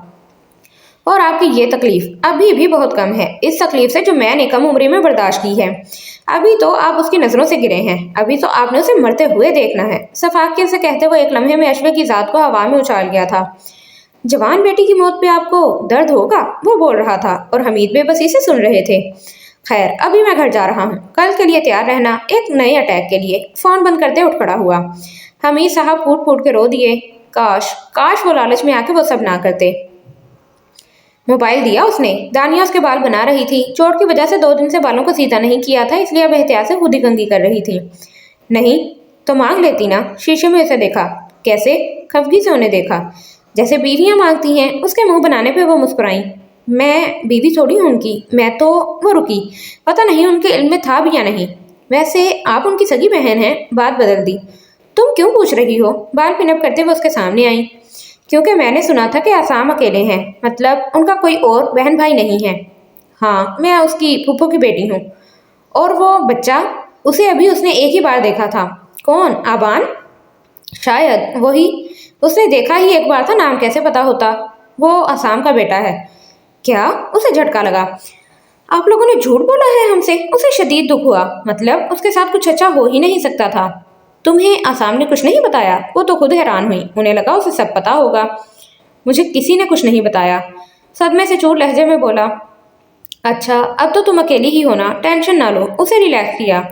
और आपकी ये तकलीफ अभी भी बहुत कम है इस तकलीफ से जो मैंने कम उम्र में बर्दाश्त की है। अभी तो आप उसकी नजरों से गिरे हैं। अभी तो आपने उसे मरते हुए देखना है। सफाकियत से कहते हुए एक लम्हे में अश्वे की जात को हवा में उछाल गया था। जवान बेटी की मौत पे आपको दर्द होगा, वो बोल रहा था, और हमीद बेबसी से सुन रहे थे। खैर, अभी मैं घर जा रहा हूँ। कल के लिए तैयार रहना, एक नए अटैक के लिए। फोन बंद करते उठ खड़ा हुआ। हमीद साहब फूट फूट के रो दिए। काश काश वो लालच में आके वो सब ना करते। मोबाइल दिया उसने। दानिया उसके बाल बना रही थी। चोट की वजह से 2 दिन से बालों को सीधा नहीं किया था, इसलिए अब एहतियात से खुद ही कंघी कर रही थी। नहीं तो मांग लेती ना। शीशे में उसे देखा। कैसे? खफगी से उन्हें देखा। जैसे बीवियां मांगती हैं। उसके मुंह बनाने पे वो मुस्कुराई। मैं बीवी थोड़ी हूं उनकी। मैं तो। वो रुकी। पता नहीं उनके इल्म में था भी या नहीं। वैसे आप उनकी सगी बहन हैं। बात बदल दी। तुम क्यों पूछ रही हो? बाल पिनअप करते हुए उसके सामने आई। क्योंकि मैंने सुना था कि आसाम अकेले हैं, मतलब उनका कोई और बहन भाई नहीं है। हाँ, मैं उसकी फूफो की बेटी हूँ। और वो बच्चा? उसे अभी उसने एक ही बार देखा था। कौन? आबान? शायद वही। उसने देखा ही एक बार था, नाम कैसे पता होता? वो आसाम का बेटा है। क्या? उसे झटका लगा। आप लोगों ने झूठ बोला है हमसे। उसे शदीद दुख हुआ। मतलब उसके साथ कुछ अच्छा हो ही नहीं सकता था। तुम्हें आसाम ने कुछ नहीं बताया? वो तो खुद हैरान हुई। उन्हें लगा उसे सब पता होगा। मुझे किसी ने कुछ नहीं बताया। सदमे से चूर लहजे में बोला। अच्छा, अब तो तुम अकेली ही हो ना, टेंशन ना लो। उसे रिलैक्स किया।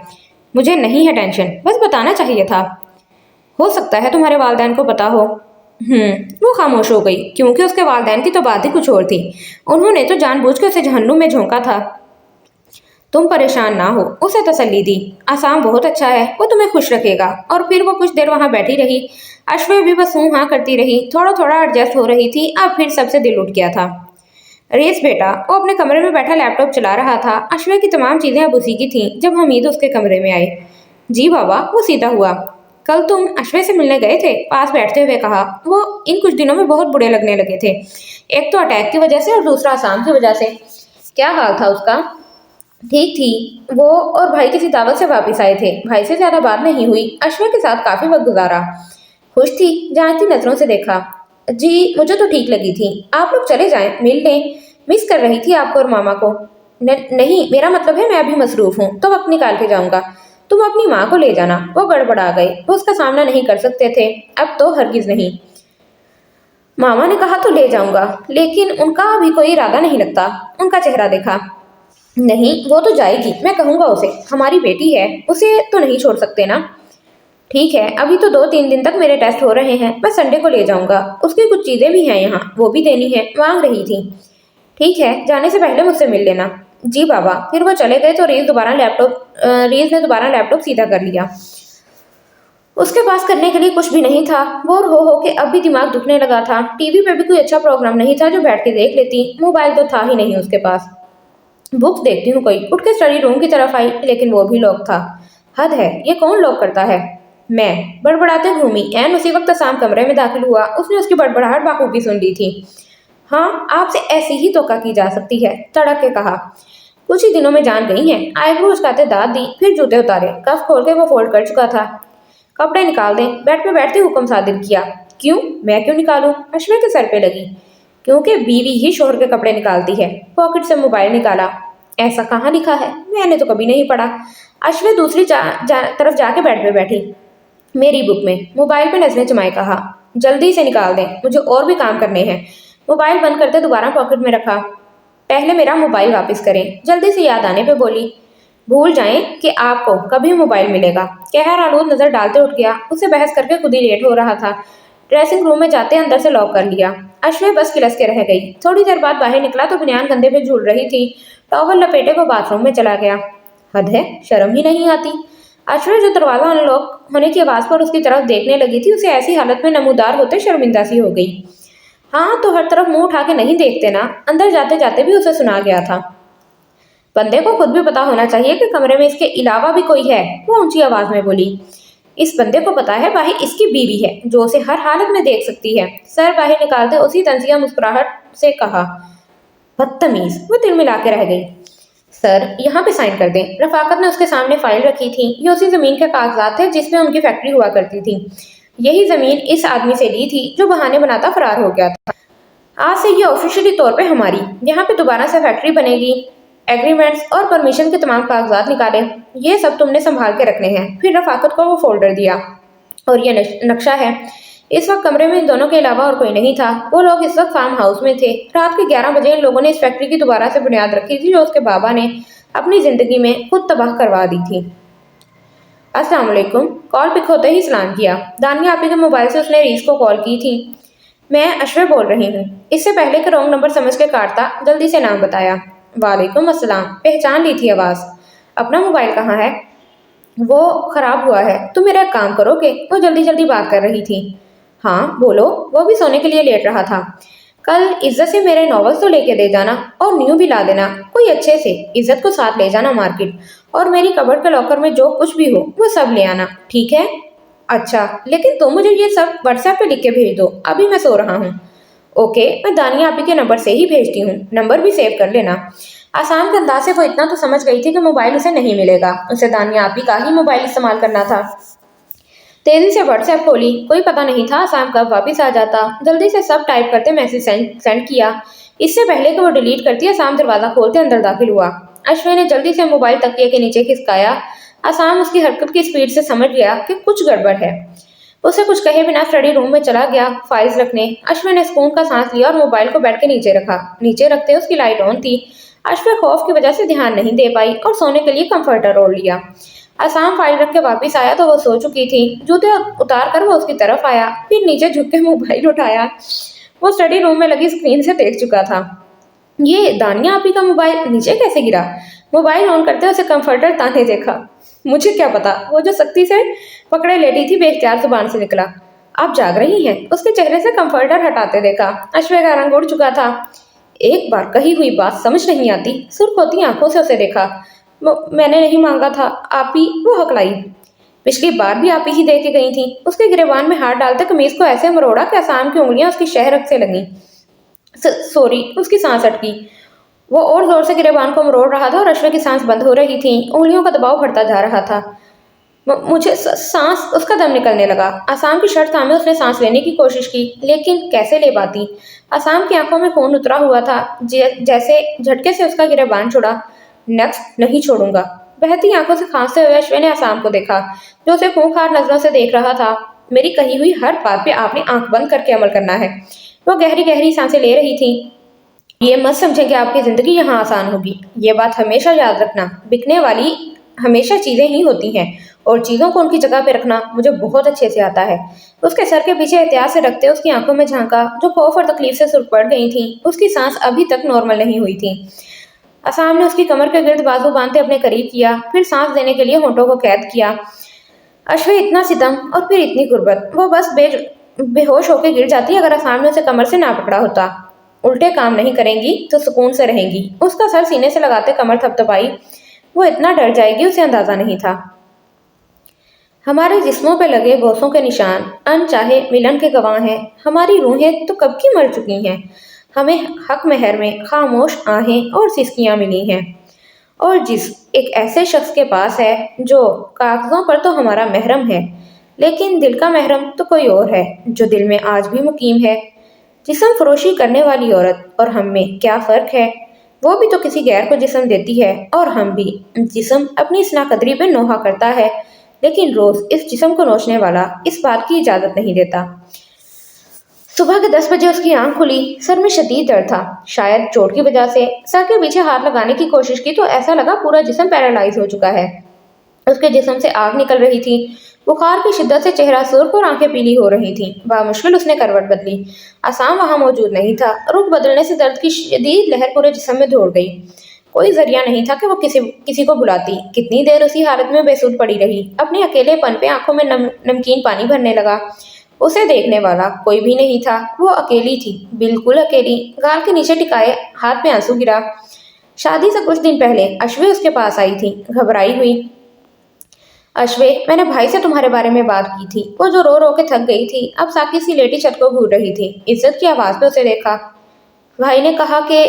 मुझे नहीं है टेंशन, बस बताना चाहिए था। हो सकता है तुम्हारे वालिदैन को पता हो। वो खामोश हो गई, क्योंकि उसके वालिदैन की तो बात ही कुछ और थी। उन्होंने तो जानबूझ के उसे जहन्नुम में झोंका था। तुम परेशान ना हो, उसे तसल्ली दी। आसाम बहुत अच्छा है, वो तुम्हें खुश रखेगा। और फिर वो कुछ देर वहां बैठी रही। अश्वे भी बस हाँ करती रही। थोड़ा थोड़ा एडजस्ट हो रही थी। अब फिर सबसे दिल उठ गया था। रेस बेटा, वो अपने कमरे में बैठा लैपटॉप चला रहा था। अश्वे की तमाम चीजें अब उसी की थीं। जब हमीद उसके कमरे में आए। जी बाबा, वो सीधा हुआ। कल तुम अश्वे से मिलने गए थे? पास बैठते हुए कहा। वो इन कुछ दिनों में बहुत बुरे लगने लगे थे। एक तो अटैक की वजह से और दूसरा आसाम की वजह से। क्या हाल था उसका? ठीक थी। वो और भाई किसी दावत से वापस आए थे। भाई से ज्यादा बात नहीं हुई। अश्वे के साथ काफी वक्त गुजारा। खुश थी? जानती नजरों से देखा। जी, मुझे तो ठीक लगी थी। आप लोग चले जाएं, मिल लें। मिस कर रही थी आपको और मामा को। नहीं, मेरा मतलब है मैं अभी मसरूफ हूँ, तो वक्त निकाल के जाऊंगा। तुम अपनी माँ को ले जाना। वो गड़बड़ा गए। वो उसका सामना नहीं कर सकते थे। अब तो हरगिज नहीं। मामा ने कहा तो ले जाऊंगा, लेकिन उनका अभी कोई इरादा नहीं लगता। उनका चेहरा देखा। नहीं, वो तो जाएगी। मैं कहूंगा उसे। हमारी बेटी है, उसे तो नहीं छोड़ सकते ना। ٹھیک ہے، ابھی تو 2-3 دن تک میرے ٹیسٹ ہو رہے ہیں، میں سنڈے کو لے جاؤں گا، اس کی کچھ چیزیں بھی ہیں یہاں، وہ بھی دینی ہے، مانگ رہی تھی۔ ٹھیک ہے، جانے سے پہلے مجھ سے مل لینا۔ جی بابا۔ پھر وہ چلے گئے تو ریز نے دوبارہ لیپ ٹاپ سیدھا کر لیا۔ اس کے پاس کرنے کے لیے کچھ بھی نہیں تھا، بور ہو کے اب بھی دماغ دکھنے لگا تھا۔ ٹی وی پہ بھی کوئی اچھا پروگرام نہیں تھا جو بیٹھ کے دیکھ لیتی، موبائل تو تھا ہی نہیں اس کے پاس۔ بکس دیکھتی ہوں کوئی، اٹھ کے اسٹڈی روم کی طرف آئی، لیکن وہ بھی لاک تھا۔ حد ہے، یہ کون لاک کرتا ہے؟ میں بڑبڑاتے گھومی، عین اسی وقت عصام کمرے میں داخل ہوا۔ اس نے اس کی بڑبڑاہٹ بخوبی سن لی تھی۔ ہاں، آپ سے ایسی ہی توقع کی جا سکتی ہے، تڑک کے کہا۔ کچھ ہی دنوں میں جان گئی ہیں۔ آئی برو اچکاتے دانت دی، پھر جوتے اتارے، کف کھول کے وہ فولڈ کر چکا تھا۔ کپڑے نکال دیں، بیڈ پہ بیٹھتے حکم صادر کیا۔ کیوں؟ میں کیوں نکالوں؟ اشوے کے سر پہ لگی۔ کیونکہ بیوی ہی شوہر کے کپڑے نکالتی ہے۔ پاکٹ سے موبائل نکالا۔ ایسا کہاں لکھا ہے؟ میں نے تو کبھی نہیں پڑھا۔ اشوے دوسری طرف جا کے بیڈ پہ بیٹھی۔ میری بک میں۔ موبائل پہ نظریں جمائے کہا، جلدی سے نکال دیں، مجھے اور بھی کام کرنے ہیں۔ موبائل بند کرتے دوبارہ پاکٹ میں رکھا۔ پہلے میرا موبائل واپس کریں، جلدی سے یاد آنے پہ بولی۔ بھول جائیں کہ آپ کو کبھی موبائل ملے گا۔ قہر آلود نظر ڈالتے اٹھ گیا، اسے بحث کر کے خود ہی لیٹ ہو رہا تھا۔ ڈریسنگ روم میں جاتے اندر سے لاک کر لیا۔ اشوے بس کلس کے رہ گئی۔ تھوڑی دیر بعد باہر نکلا تو بنیان کندھے پہ جھول رہی تھی۔ ٹاول لپیٹے وہ باتھ روم میں چلا گیا۔ حد ہے، شرم ہی نہیں آتی۔ اشوے جو دروازہ ان لاک ہونے کی آواز پر اس کی طرف دیکھنے لگی تھی، اسے ایسی حالت میں نمودار ہوتے شرمندہ سی ہو گئی۔ ہاں تو ہر طرف منہ اٹھا کے نہیں دیکھتے نا، اندر جاتے جاتے بھی اسے سنا گیا تھا۔ بندے کو خود بھی پتا ہونا چاہیے کہ کمرے میں اس کے علاوہ بھی کوئی ہے، وہ اونچی آواز میں بولی۔ اس بندے کو پتا ہے باہر اس کی بیوی ہے جو اسے ہر حالت میں دیکھ سکتی ہے۔ سر باہر نکالتے اسی طنزیہ مسکراہٹ سے کہا۔ بدتمیز، وہ تل ملا کے رہ گئی۔ سر، یہاں پہ سائن کر دیں۔ رفاقت نے اس کے سامنے فائل رکھی تھی۔ یہ اسی زمین کے کاغذات تھے جس میں ان کی فیکٹری ہوا کرتی تھی۔ یہی زمین اس آدمی سے لی تھی جو بہانے بناتا فرار ہو گیا تھا۔ آج سے یہ آفیشلی طور پہ ہماری، یہاں پہ دوبارہ سے فیکٹری بنے گی۔ ایگریمنٹس اور پرمیشن کے تمام کاغذات نکالے۔ یہ سب تم نے سنبھال کے رکھنے ہیں۔ پھر رفاقت کو وہ فولڈر دیا۔ اور یہ نقشہ ہے۔ اس وقت کمرے میں ان دونوں کے علاوہ اور کوئی نہیں تھا۔ وہ لوگ اس وقت فارم ہاؤس میں تھے۔ رات کے 11 بجے ان لوگوں نے اس فیکٹری کی دوبارہ سے بنیاد رکھی تھی جو اس کے بابا نے اپنی زندگی میں خود تباہ کروا دی تھی۔ السلام علیکم۔ کال پک ہوتے ہی سلام کیا۔ دانیہ آپی کے موبائل سے اس نے ریز کو کال کی تھی۔ میں اشوے بول رہی ہوں۔ اس سے پہلے کہ رونگ نمبر سمجھ کے کاٹتا، جلدی سے نام بتایا۔ وعلیکم السلام۔ پہچان لی تھی آواز۔ اپنا موبائل کہاں ہے؟ وہ خراب ہوا ہے، تم میرا ایک کام کرو گے؟ وہ جلدی جلدی بات کر رہی تھی۔ ہاں بولو۔ وہ بھی سونے کے لیے لیٹ رہا تھا۔ کل عزت سے میرے ناولز تو لے کے دے جانا، اور نیو بھی لا دینا، کوئی اچھے سے۔ عزت کو ساتھ لے جانا مارکیٹ، اور میری کبرڈ کے لاکر میں جو کچھ بھی ہو وہ سب لے آنا، ٹھیک ہے؟ اچھا، لیکن تم مجھے یہ سب واٹس ایپ پہ لکھ کے بھیج دو، ابھی میں سو رہا ہوں۔ اوکے، میں دانیہ آپی کے نمبر سے ہی بھیجتی ہوں، نمبر بھی سیو کر لینا۔ آسان کے انداز سے وہ اتنا تو سمجھ گئی تھی کہ موبائل اسے نہیں ملے گا، اسے دانیہ آپی کا ہی موبائل استعمال کرنا تھا۔ تیزی سے واٹس ایپ کھولی، کوئی پتہ نہیں تھا آسام کب واپس آ جاتا۔ جلدی سے سب ٹائپ کرتے میسج سینڈ کیا۔ اس سے پہلے کہ وہ ڈیلیٹ کرتی، آسام دروازہ کھولتے اندر داخل ہوا۔ اشوے نے جلدی سے موبائل تکیے کے نیچے کھسکایا۔ آسام اس کی حرکت کی سپیڈ سے سمجھ گیا کہ کچھ گڑبڑ ہے۔ اسے کچھ کہے بنا اسٹڈی روم میں چلا گیا فائلز رکھنے۔ اشوے نے سکون کا سانس لیا اور موبائل کو بیڈ کے نیچے رکھا۔ نیچے رکھتے اس کی لائٹ آن تھی۔ اشوے خوف کی وجہ سے دھیان نہیں دے پائی اور سونے کے لیے کمفرٹر اوڑھ لیا۔ آسام فائل رکھ کے واپس آیا تو وہ سو چکی تھی۔ جوتے اتار کر وہ اس کی طرف آیا، پھر نیچے جھک کے موبائل اٹھایا۔ وہ اسٹڈی روم میں لگی اسکرین سے دیکھ چکا تھا۔ یہ دانیہ آپی کا موبائل نیچے کیسے گرا؟ موبائل آن کرتے اسے کمفرٹر تانے دیکھا۔ مجھے کیا پتا، وہ جو سختی سے پکڑے لیٹی تھی بے اختیار زبان سے نکلا۔ آپ جاگ رہی ہیں؟ اس کے چہرے سے کمفرٹر ہٹاتے دیکھا۔ اشوے کا رنگ اڑ چکا تھا۔ ایک بار کہی ہوئی بات سمجھ نہیں آتی؟ سرخ ہوتی آنکھوں سے اسے دیکھا۔ میں نے نہیں مانگا تھا آپی، وہ ہکلائی۔ پچھلی بار بھی آپی ہی دے کے گئی تھی۔ اس کے گریبان میں ہاتھ ڈالتے قمیض کو ایسے مروڑا کہ آسام کی انگلیاں اس کی شہ رگ سے لگیں۔ سوری، اس کی سانس اٹکی۔ وہ اور زور سے گریبان کو مروڑ رہا تھا اور اشوے کی سانس بند ہو رہی تھی۔ انگلیوں کا دباؤ بڑھتا جا رہا تھا۔ مجھے سانس، اس کا دم نکلنے لگا۔ آسام کی شرٹ تھامے اس نے سانس لینے کی کوشش کی، لیکن کیسے لے پاتی؟ آسام کی آنکھوں میں خون اترا ہوا تھا، جیسے جھٹکے سے اس کا گریبان چھڑا۔ نیکسٹ، نہیں چھوڑوں گا۔ بہتی آنکھوں سے کھانستے ہوئے اشوے نے آسام کو دیکھا جو اسے خونخوار نظروں سے دیکھ رہا تھا۔ میری کہی ہوئی ہر بات پہ آپ نے آنکھ بند کر کے عمل کرنا ہے۔ وہ گہری گہری سانسیں لے رہی تھی۔ یہ مت سمجھیں کہ آپ کی زندگی یہاں آسان ہوگی۔ یہ بات ہمیشہ یاد رکھنا، بکنے والی ہمیشہ چیزیں ہی ہوتی ہیں، और चीजों को उनकी जगह पे रखना मुझे बहुत अच्छे से आता है। उसके सर के पीछे एहतियात से रखते उसकी आंखों में झांका, जो खौफ और तकलीफ से सुर्ख पड़ गई थी। उसकी सांस अभी तक नॉर्मल नहीं हुई थी। असाम ने उसकी कमर के गिर्द बाजू बांधते अपने करीब किया, फिर सांस देने के लिए होंठों को कैद किया। अश्वे इतना सितम और फिर इतनी गुर्बत, वो बस बेहोश होकर गिर जाती अगर असाम ने उसे कमर से ना पकड़ा होता। उल्टे काम नहीं करेंगी तो सुकून से रहेंगी। उसका सर सीने से लगाते कमर थपथपाई। वो इतना डर जाएगी उसे अंदाजा नहीं था। हमारे जिस्मों पे लगे बोसों के निशान अनचाहे मिलन के गवाह हैं। हमारी रूहें तो कब की मर चुकी हैं। हमें हक महर में खामोश आहें और सिसकियां मिली हैं। और जिस एक ऐसे शख्स के पास है जो कागजों पर तो हमारा महरम है, लेकिन दिल का महरम तो कोई और है, जो दिल में आज भी मुकीम है। जिस्म फरोशी करने वाली औरत और हम में क्या फर्क है। वो भी तो किसी गैर को जिस्म देती है और हम भी। जिस्म अपनी इस नाकदरी पे नोहा करता है, लेकिन रोज इस जिस्म को नोचने वाला इस बात की इजाजत नहीं देता। सुबह के 10 बजे उसकी आंख खुली। सर में शदीद दर्द था, शायद चोट की वजह से। सर के पीछे हाथ लगाने की कोशिश की तो ऐसा लगा पूरा जिस्म पैरालाइज हो चुका है। उसके जिस्म से आग निकल रही थी। बुखार की शिद्दत से चेहरा सुर्ख और आंखें पीली हो रही थीं। बामुश्किल उसने करवट बदली। आसाम वहां मौजूद नहीं था। रुख बदलने से दर्द की शदीद लहर पूरे जिस्म में दौड़ गई। कोई जरिया नहीं था कि वो किसी को बुलाती। कितनी देर उसी हालत में बेसुध पड़ी रही। अपने अकेलेपन पे आंखों में नमकीन पानी भरने लगा। उसे देखने वाला कोई भी नहीं था। वो अकेली थी, बिल्कुल अकेली। गाल के नीचे टिकाए हाथ पे आंसू गिरा। शादी से कुछ दिन पहले अश्वे उसके पास आई थी, घबराई हुई। अश्वे, मैंने भाई से तुम्हारे बारे में बात की थी। वो जो रो रो के थक गई थी, अब साकी सी लेटी छत को घूर रही थी। इज्जत की आवाज में उसे देखा। भाई ने कहा कि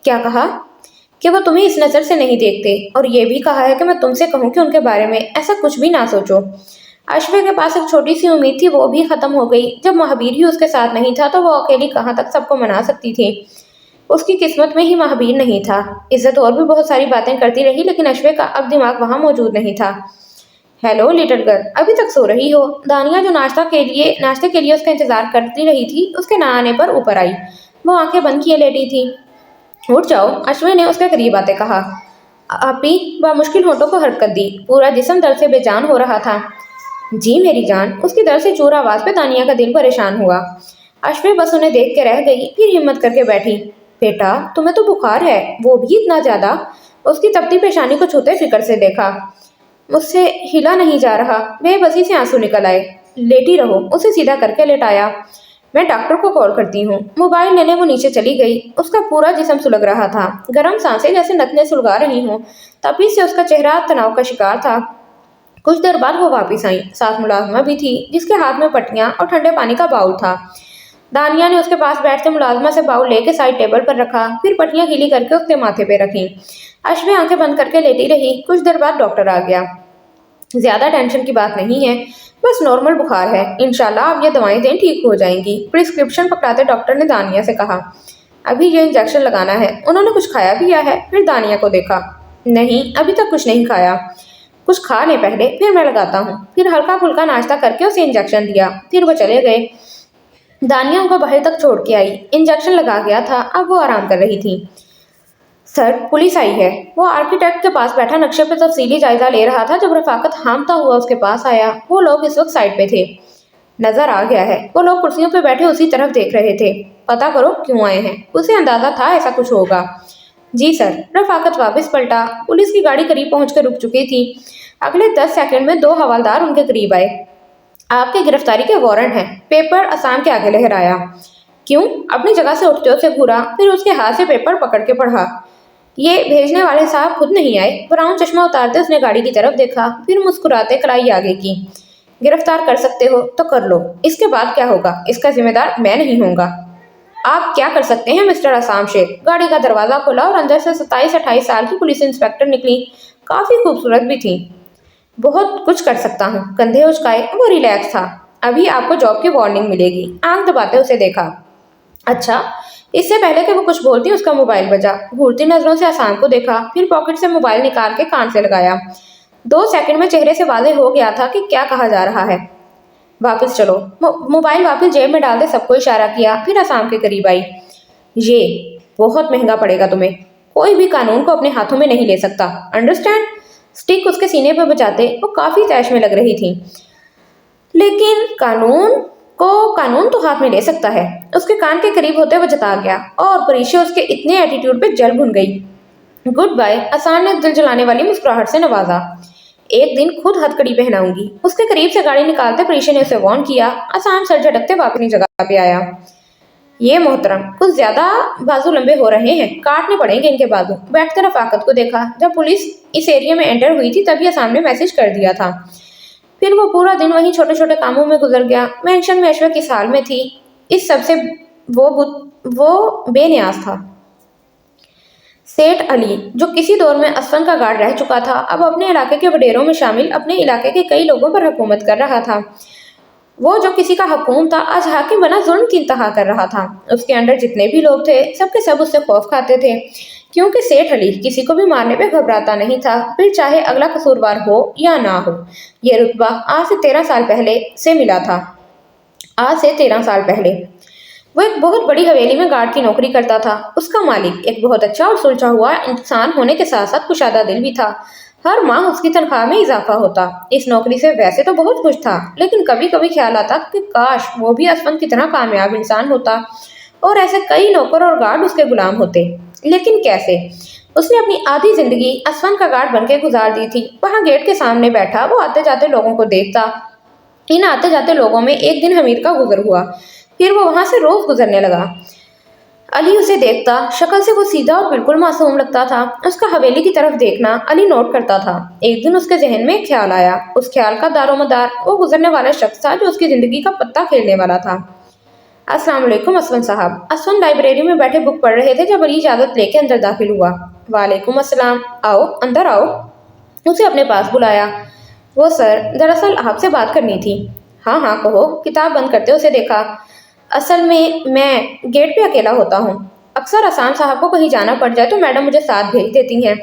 क्या कहा? कि वो तुम्हें इस नजर से नहीं देखते, और ये भी कहा है कि मैं तुमसे कहूं कि उनके बारे में ऐसा कुछ भी ना सोचो। अश्वे के पास एक छोटी सी उम्मीद थी, वो भी खत्म हो गई। जब महाबीर ही उसके साथ नहीं था तो वो अकेली कहाँ तक सबको मना सकती थी। उसकी किस्मत में ही महाबीर नहीं था। इज्जत और भी बहुत सारी बातें करती रही, लेकिन अश्वे का अब दिमाग वहां मौजूद नहीं था। हेलो लिटिल गर्ल, अभी तक सो रही हो? दानिया जो नाश्ते के लिए उसका इंतजार करती रही थी, उसके ना आने पर ऊपर आई। वो आंखें बंद किए लेटी थी। उठ जाओ, अश्वे ने उसके करीब आते कहा। आपी बामुश्किल होठों को हरकत दी। पूरा जिस्म दर्द से बेजान हो रहा था। जी मेरी जान, उसकी दर्द से चूर आवाज पे दानिया का दिल परेशान हुआ। अश्वे बस उन्हें देख के रह गई, फिर हिम्मत करके बैठी। बेटा, तुम्हें तो बुखार है, वो भी इतना ज्यादा? उसकी तपती पेशानी को छूते फिक्र से देखा। मुझसे हिला नहीं जा रहा। बेबसी से आंसू निकल आए। लेटी रहो, उसे सीधा करके लेटाया। मैं डॉक्टर को कॉल करती हूँ। मोबाइल लेने वो नीचे चली गई। उसका पूरा जिस्म सुलग रहा था। गर्म सांसें जैसे नथने सुलगा रही हों। तभी से उसका चेहरा तनाव का शिकार था। कुछ देर बाद वो वापस आई। साथ मुलाजमा भी थी, जिसके हाथ में पट्टियां और ठंडे पानी का बाउल था। दानिया ने उसके पास बैठते मुलाजमा से बाउल लेके साइड टेबल पर रखा, फिर पट्टियां गीली करके उसके माथे पे रखी। अश्वे आंखें बंद करके लेटी रही। कुछ देर बाद डॉक्टर आ गया। ज्यादा टेंशन की बात नहीं है, बस नॉर्मल बुखार है। इंशाल्लाह आप ये दवाएं दें, ठीक हो जाएंगी। प्रिस्क्रिप्शन पकड़ाते डॉक्टर ने दानिया से कहा। अभी ये इंजेक्शन लगाना है। उन्होंने कुछ खाया भी है? फिर दानिया को देखा। नहीं, अभी तक कुछ नहीं खाया। कुछ खा ले पहले, फिर मैं लगाता हूँ। फिर हल्का फुल्का नाश्ता करके उसे इंजेक्शन दिया, फिर वो चले गए। दानिया उनको बाहर तक छोड़ के आई। इंजेक्शन लगा गया था, अब वो आराम कर रही थी। सर, पुलिस आई है। वो आर्किटेक्ट के पास बैठा नक्शे पे तफसीली जायजा ले रहा था जब रफाकत हामता हुआ उसके पास आया। वो लोग इस वक्त साइड पे थे। नजर आ गया है। वो लोग कुर्सियों पे बैठे उसी तरफ देख रहे थे। पता करो क्यों आए हैं। उसे अंदाजा था ऐसा कुछ होगा। जी सर। रफाकत वापस पलटा। पुलिस की गाड़ी करीब पहुंच कर रुक चुकी थी। अगले 10 सेकंड में 2 हवलदार उनके करीब आए। आपकी गिरफ्तारी के वारंट हैं। पेपर आसाम के आगे लहराया। क्यों? अपनी जगह से उठते उसे घूरा, फिर उसके हाथ से पेपर पकड़ के पढ़ा। ये भेजने वाले साहब खुद नहीं आए। ब्राउन चश्मा उतारते उसने गाड़ी की तरफ देखा, फिर मुस्कुराते कलाई आगे की। गिरफ्तार कर सकते हो तो कर लो, इसके बाद क्या होगा इसका जिम्मेदार मैं नहीं होऊंगा। आप क्या कर सकते हैं मिस्टर आसाम शेख? गाड़ी का दरवाजा खुला और अंदर से 27-28 साल की पुलिस इंस्पेक्टर निकली। काफी खूबसूरत भी थी। बहुत कुछ कर सकता हूँ। कंधे उचकाए। वो रिलैक्स था। अभी आपको जॉब की वार्निंग मिलेगी। आंख दबाते उसे देखा। अच्छा। इससे पहले कि वो कुछ बोलती उसका मोबाइल बजा। घूरती नजरों से आसाम को देखा, फिर पॉकेट से मोबाइल निकाल के कान से लगाया। 2 सेकंड में चेहरे से वाज़ेह हो गया था कि क्या कहा जा रहा है। वापस चलो। मोबाइल वापस जेब में डालते सबको इशारा किया, फिर आसाम के करीब आई। ये बहुत महंगा पड़ेगा तुम्हें। कोई भी कानून को अपने हाथों में नहीं ले सकता, अंडरस्टैंड? स्टिक उसके सीने पर बजाते वो काफी तैश में लग रही थी। लेकिन कानून तो हाथ में ले सकता है। उसके कान के करीब होते वो जता गया और परीक्षा उसके इतने एटीट्यूड पे जल भुन गई। गुड बाय, आसान ने दिल जलाने वाली मुस्कुराहट से नवाजा। एक दिन खुद हथकड़ी पहनाऊंगी। उसके करीब से गाड़ी निकालते परीक्षा ने उसे वार्न किया। आसान सर झटकते वापस अपनी जगह पे आया। ये मोहतरम, कुछ ज्यादा बाजू लंबे हो रहे हैं, काटने पड़ेंगे इनके बाजू। बैठकर रफाकत को देखा। जब पुलिस इस एरिया में एंटर हुई थी तभी आसान ने मैसेज कर दिया था। फिर वो पूरा दिन वहीं छोटे छोटे कामों में गुजर गया। मेंशन में ऐश्वर्या किस हाल में थी, इस सबसे वो बेनियाज था। सेठ अली, जो किसी दौर में असफन का गार्ड रह चुका था, अब अपने इलाके के वडेरों में शामिल अपने इलाके के कई लोगों पर हुकूमत कर रहा था। वो जो किसी का हुकूम था, आज हाकिम बना जुल्म की इंतहा कर रहा था। उसके अंडर जितने भी लोग थे सबके सब उससे खौफ खाते थे, क्योंकि सेठ अली किसी को भी मारने पे घबराता नहीं था, फिर चाहे अगला कसूरवार हो या ना हो। ये रुतबा आज से 13 साल पहले से मिला था। आज से 13 साल पहले वो एक बहुत बड़ी हवेली में गार्ड की नौकरी करता था। उसका मालिक एक बहुत अच्छा और सुलझा हुआ इंसान होने के साथ साथ कुशादा दिल भी था। हर माह उसकी तनख्वाह में इजाफा होता। इस नौकरी से वैसे तो बहुत खुश था, लेकिन कभी कभी ख्याल आता कि काश वो भी असफंद की तरह कामयाब इंसान होता और ऐसे कई नौकर और गार्ड उसके गुलाम होते। लेकिन कैसे? उसने अपनी आधी जिंदगी असफंद का गार्ड बनकर गुजार दी थी। वहां गेट के सामने बैठा वो आते जाते लोगों को देखता। इन आते जाते लोगों में एक दिन हमीद का गुजर हुआ। फिर वो वहां से रोज गुजरने लगा। अली उसे देखता। शक्ल से वो सीधा और बिल्कुल मासूम लगता था। उसका हवेली की तरफ देखना अली नोट करता था। एक दिन उसके जहन में एक ख्याल आया। उस ख्याल का दारोमदार वो गुजरने वाला शख्स था जो उसकी जिंदगी का पत्ता खेलने वाला था। अस्सलाम वालेकुम असवन साहब। असवन लाइब्रेरी में बैठे बुक पढ़ रहे थे जब अली इजाजत लेके अंदर दाखिल हुआ। वालेकुम अस्सलाम, आओ अंदर आओ। उसे अपने पास बुलाया। वो सर, दरअसल आपसे बात करनी थी। हाँ हाँ कहो। किताब बंद करते उसे देखा। असल में मैं गेट पे अकेला होता हूँ। अक्सर आसान साहब को कहीं जाना पड़ जाए तो मैडम मुझे साथ भेज देती हैं।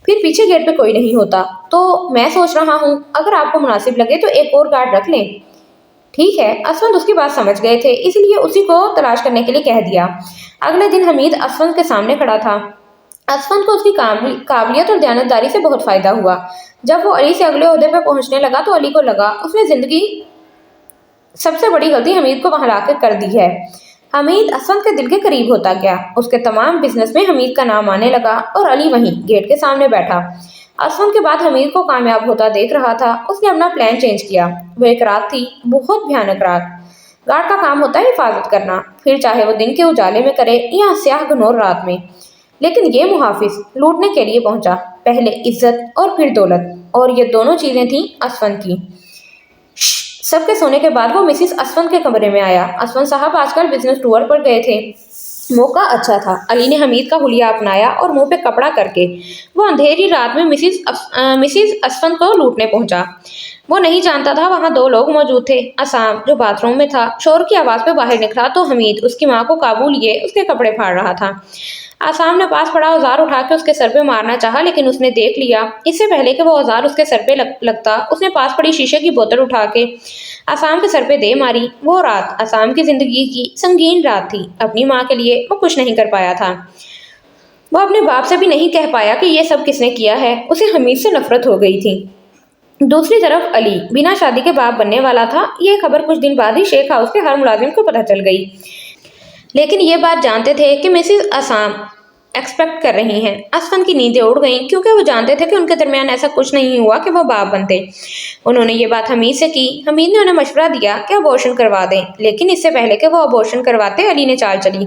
फिर पीछे गेट पे कोई नहीं होता, तो मैं सोच रहा हूँ अगर आपको मुनासिब लगे तो एक और गार्ड रख लें। ठीक है। असवंत उसकी बात समझ गए थे, इसलिए उसी को तलाश करने के लिए कह दिया। अगले दिन हमीद असवंत के सामने खड़ा था। असवंत को उसकी काबिलियत और दयानतदारी से बहुत फायदा हुआ। जब वो अली से अगले ओहदे पर पहुंचने लगा तो अली को लगा उसने जिंदगी सबसे बड़ी गलती हमीद को वहां लाकर कर दी है। हमीद असवंत के दिल के करीब होता गया। उसके तमाम बिजनेस में हमीद का नाम आने लगा और अली वहीं गेट के सामने बैठा असवंत के बाद हमीद को कामयाब होता देख रहा था। उसने अपना प्लान चेंज किया। वो एक रात थी, बहुत भयानक रात। गार्ड का काम होता है हिफाजत करना, फिर चाहे वो दिन के उजाले में करे या स्याह घनौर रात में। लेकिन ये मुहाफिज लूटने के लिए पहुंचा। पहले इज्जत और फिर दौलत, और ये दोनों चीजें थी असवंत की। सबके सोने के बाद वो मिसिस असवंत के कमरे में आया। असवंत साहब आजकल बिजनेस टूर पर गए थे। मौका अच्छा था। अली ने हमीद का हुलिया अपनाया और मुंह पे कपड़ा करके वो अंधेरी रात में मिसिस असवंत को लूटने पहुंचा। वो नहीं जानता था वहां दो लोग मौजूद थे। असाम, जो बाथरूम में था, शोर की आवाज पे बाहर निकला तो हमीद उसकी माँ को काबू लिए उसके कपड़े फाड़ रहा था। आसाम ने पास पड़ा औजार उठा के उसके सर पे मारना चाहा, लेकिन उसने देख लिया। इससे पहले कि वो औजार उसके सर पे लगता, उसने पास पड़ी शीशे की बोतल उठा के आसाम के सर पे दे मारी। वो रात आसाम की जिंदगी की संगीन रात थी। अपनी माँ के लिए वो कुछ नहीं कर पाया था। वो अपने बाप से भी नहीं कह पाया कि ये सब किसने किया है। उसे हमीद से नफरत हो गई थी। दूसरी तरफ अली बिना शादी के बाप बनने वाला था। ये खबर कुछ दिन बाद ही शेख हाउस के हर मुलाजिम को पता चल गई। लेकिन ये बात जानते थे कि मिसिस आसाम एक्सपेक्ट कर रही हैं। असफन की नींदें उड़ गईं, क्योंकि वो जानते थे कि उनके दरमियान ऐसा कुछ नहीं हुआ कि वो बाप बनते। उन्होंने ये बात हमीद से की। हमीद ने उन्हें मशवरा दिया कि अबॉर्शन करवा दें, लेकिन इससे पहले कि वो अबॉर्शन करवाते अली ने चाल चली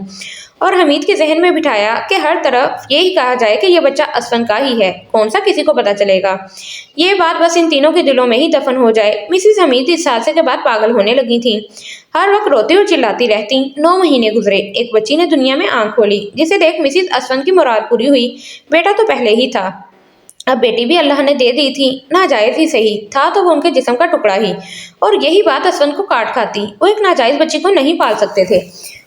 और हमीद के जहन में बिठाया कि हर तरफ यही कहा जाए कि यह बच्चा असफन का ही है। कौन सा किसी को पता चलेगा। ये बात बस इन तीनों के दिलों में ही दफन हो जाए। मिसिस हमीद इस हादसे के बाद पागल होने लगी थी। हर वक्त रोती और चिल्लाती रहती। 9 महीने गुजरे। एक बच्ची ने दुनिया में आंख खोली, जिसे देख मिसिस असफन की मुराद पूरी हुई। बेटा तो पहले ही था, अब बेटी भी अल्लाह ने दे दी थी। नाजायज ही सही, था तो वो उनके जिस्म का टुकड़ा ही, और यही बात असफन को काट खाती। वो एक नाजायज बच्ची को नहीं पाल सकते थे।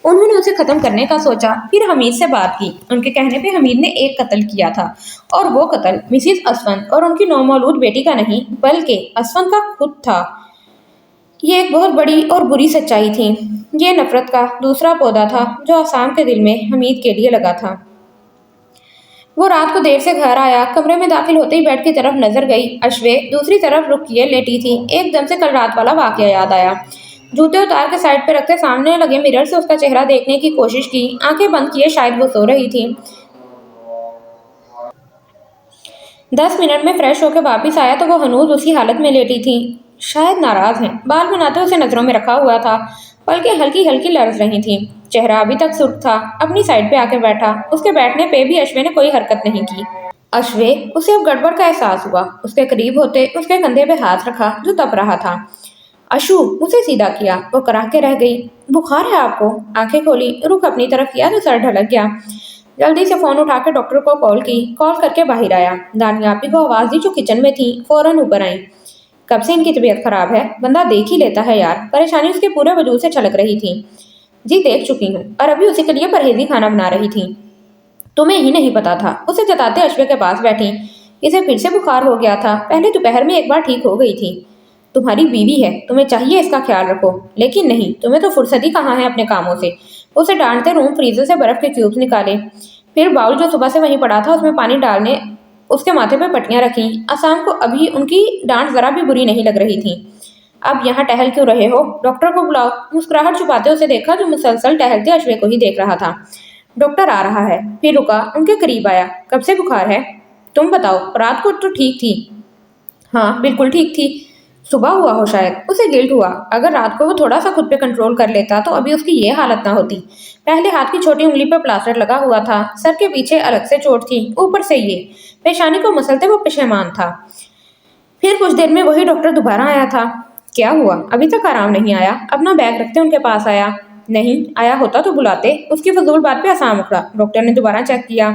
उन्होंने उसे खत्म करने का सोचा। फिर हमीद से बात की। उनके कहने पे हमीद ने एक कत्ल किया था, और वो कत्ल मिसिस असफन और उनकी नौमौलूद बेटी का नहीं, बल्कि असफन का खुद था। ये एक बहुत बड़ी और बुरी सच्चाई थी। ये नफरत का दूसरा पौधा था जो आसाम के दिल में हमीद के लिए लगा था। वो रात को देर से घर आया। कमरे में दाखिल होते ही बेड की तरफ नजर गई। अश्वे दूसरी तरफ रुक किए लेटी थी। एकदम से कल रात वाला वाकया याद आया। जूते उतार के साइड पे रखते सामने लगे मिरर से उसका चेहरा देखने की कोशिश की। आंखें बंद किए शायद वो सो रही थी। 10 मिनट में फ्रेश होकर वापिस आया तो वो हनूज उसी हालत में लेटी थी। शायद नाराज हैं। बाल बनाते उसे नजरों में रखा हुआ था। पलकें हल्की हल्की लर्ज रही थीं। चेहरा अभी तक सुर्ख था। अपनी साइड पे आके बैठा। उसके बैठने पे भी अश्वे ने कोई हरकत नहीं की। अश्वे उसे अब गड़बड़ का एहसास हुआ। उसके करीब होते उसके कंधे पे हाथ रखा जो तप रहा था। अशु उसे सीधा किया। वो कराह के रह गई। बुखार है आपको? आंखें खोली, रुख अपनी तरफ किया तो सर ढलक गया। जल्दी से फोन उठा के डॉक्टर को कॉल की। कॉल करके बाहर आया। दानिया आपी को आवाज दी जो किचन में थी। फौरन ऊपर आई। कब से इनकी तबीयत खराब है? बंदा देख ही लेता है यार। परेशानी उसके पूरे वजूद से छलक रही थी। जी देख चुकी हूँ और अभी उसी के लिए परहेजी खाना बना रही थी। तुम्हें ही नहीं पता था। उसे जताते अश्वे के पास बैठी। इसे फिर से बुखार हो गया था। पहले दोपहर में एक बार ठीक हो गई थी। तुम्हारी बीवी है, तुम्हें चाहिए इसका ख्याल रखो। लेकिन नहीं, तुम्हें तो फुर्सत ही कहाँ है अपने कामों से। उसे डांटते रूम फ्रीजर से बर्फ के क्यूब्स निकाले। फिर बाउल जो सुबह से वहीं पड़ा था उसमें पानी डालने उसके माथे पे पट्टियां रखी। आसाम को अभी उनकी डांट जरा भी बुरी नहीं लग रही थी। अब यहाँ टहल क्यों रहे हो? डॉक्टर को बुलाओ। मुस्कुराहट छुपाते उसे देखा जो मुसलसल टहलते अश्वे को ही देख रहा था। डॉक्टर आ रहा है। फिर रुका, उनके करीब आया। कब से बुखार है? तुम बताओ। रात को तो ठीक थी। हाँ बिल्कुल ठीक थी। सुबह हुआ हो शायद। उसे गिल्ट हुआ। अगर रात को वो थोड़ा सा खुद पे कंट्रोल कर लेता तो अभी उसकी ये हालत ना होती। पहले हाथ की छोटी उंगली पर प्लास्टर लगा हुआ था। सर के पीछे अलग से चोट थी। ऊपर से ये पेशानी को मसलते वो पशेमान था। फिर कुछ देर में वही डॉक्टर दोबारा आया था। क्या हुआ? अभी तक आराम नहीं आया? अपना बैग रखते उनके पास आया। नहीं आया होता तो बुलाते। उसकी फजूल बात पे आसाम उखड़ा। डॉक्टर ने दोबारा चेक किया।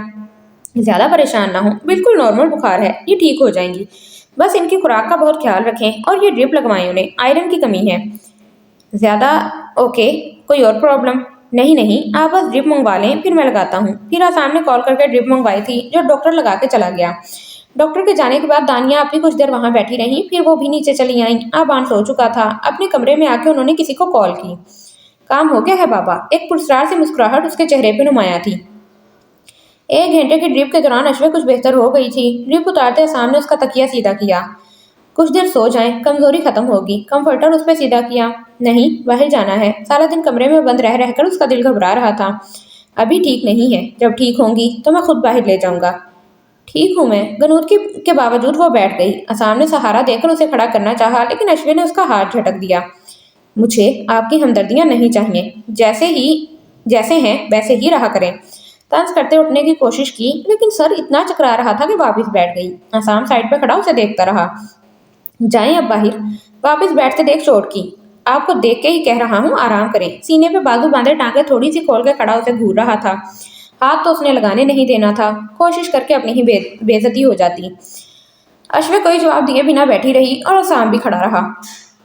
ज्यादा परेशान ना हो, बिल्कुल नॉर्मल बुखार है, ये ठीक हो जाएंगी। बस इनकी खुराक का बहुत ख्याल रखें और ये ड्रिप लगवाएं, उन्हें आयरन की कमी है ज्यादा। ओके, कोई और प्रॉब्लम? नहीं नहीं, आप बस ड्रिप मंगवा लें, फिर मैं लगाता हूँ। फिर आसाम ने कॉल करके ड्रिप मंगवाई थी जो डॉक्टर लगा के चला गया। डॉक्टर के जाने के बाद दानिया अपनी कुछ देर वहां बैठी रही। फिर वो भी नीचे चली आई। आबान सो चुका था। अपने कमरे में आके उन्होंने किसी को कॉल की। काम हो गया है बाबा। एक पुरस्कार से मुस्कुराहट उसके चेहरे पे नुमाया थी। 1 घंटे की ड्रिप के दौरान अश्वे कुछ बेहतर हो गई थी। ड्रिप उतारते सामने उसका तकिया सीधा किया। कुछ देर सो जाएं, कमजोरी खत्म होगी। कंफर्टर उस पर सीधा किया। नहीं, बाहर जाना है। सारा दिन कमरे में बंद रह रहकर उसका दिल घबरा रहा था। अभी ठीक नहीं है, जब ठीक होंगी तो मैं खुद बाहर ले जाऊंगा। ठीक हूं मैं। गनूत के बावजूद वो बैठ गई। आसाम ने सहारा देकर उसे खड़ा करना चाहा लेकिन अश्विन ने उसका हाथ झटक दिया। मुझे आपकी हमदर्दियां नहीं चाहिए। जैसे हैं वैसे ही रहा करें। तंज करते उठने की कोशिश की लेकिन सर इतना चकरा रहा था कि वापस बैठ गई। आसाम साइड पे खड़ा उसे देखता रहा। जाएं अब बाहर। वापस बैठते देख चोट की। आपको देख के ही कह रहा हूँ, आराम करें। सीने पे बाजू बांधे टांगे थोड़ी सी खोल के खड़ा उसे घूर रहा था। हाथ तो उसने लगाने नहीं देना था। कोशिश करके अपनी ही बेइज्जती हो जाती। अश्वे कोई जवाब दिए बिना बैठी रही और आसाम भी खड़ा रहा।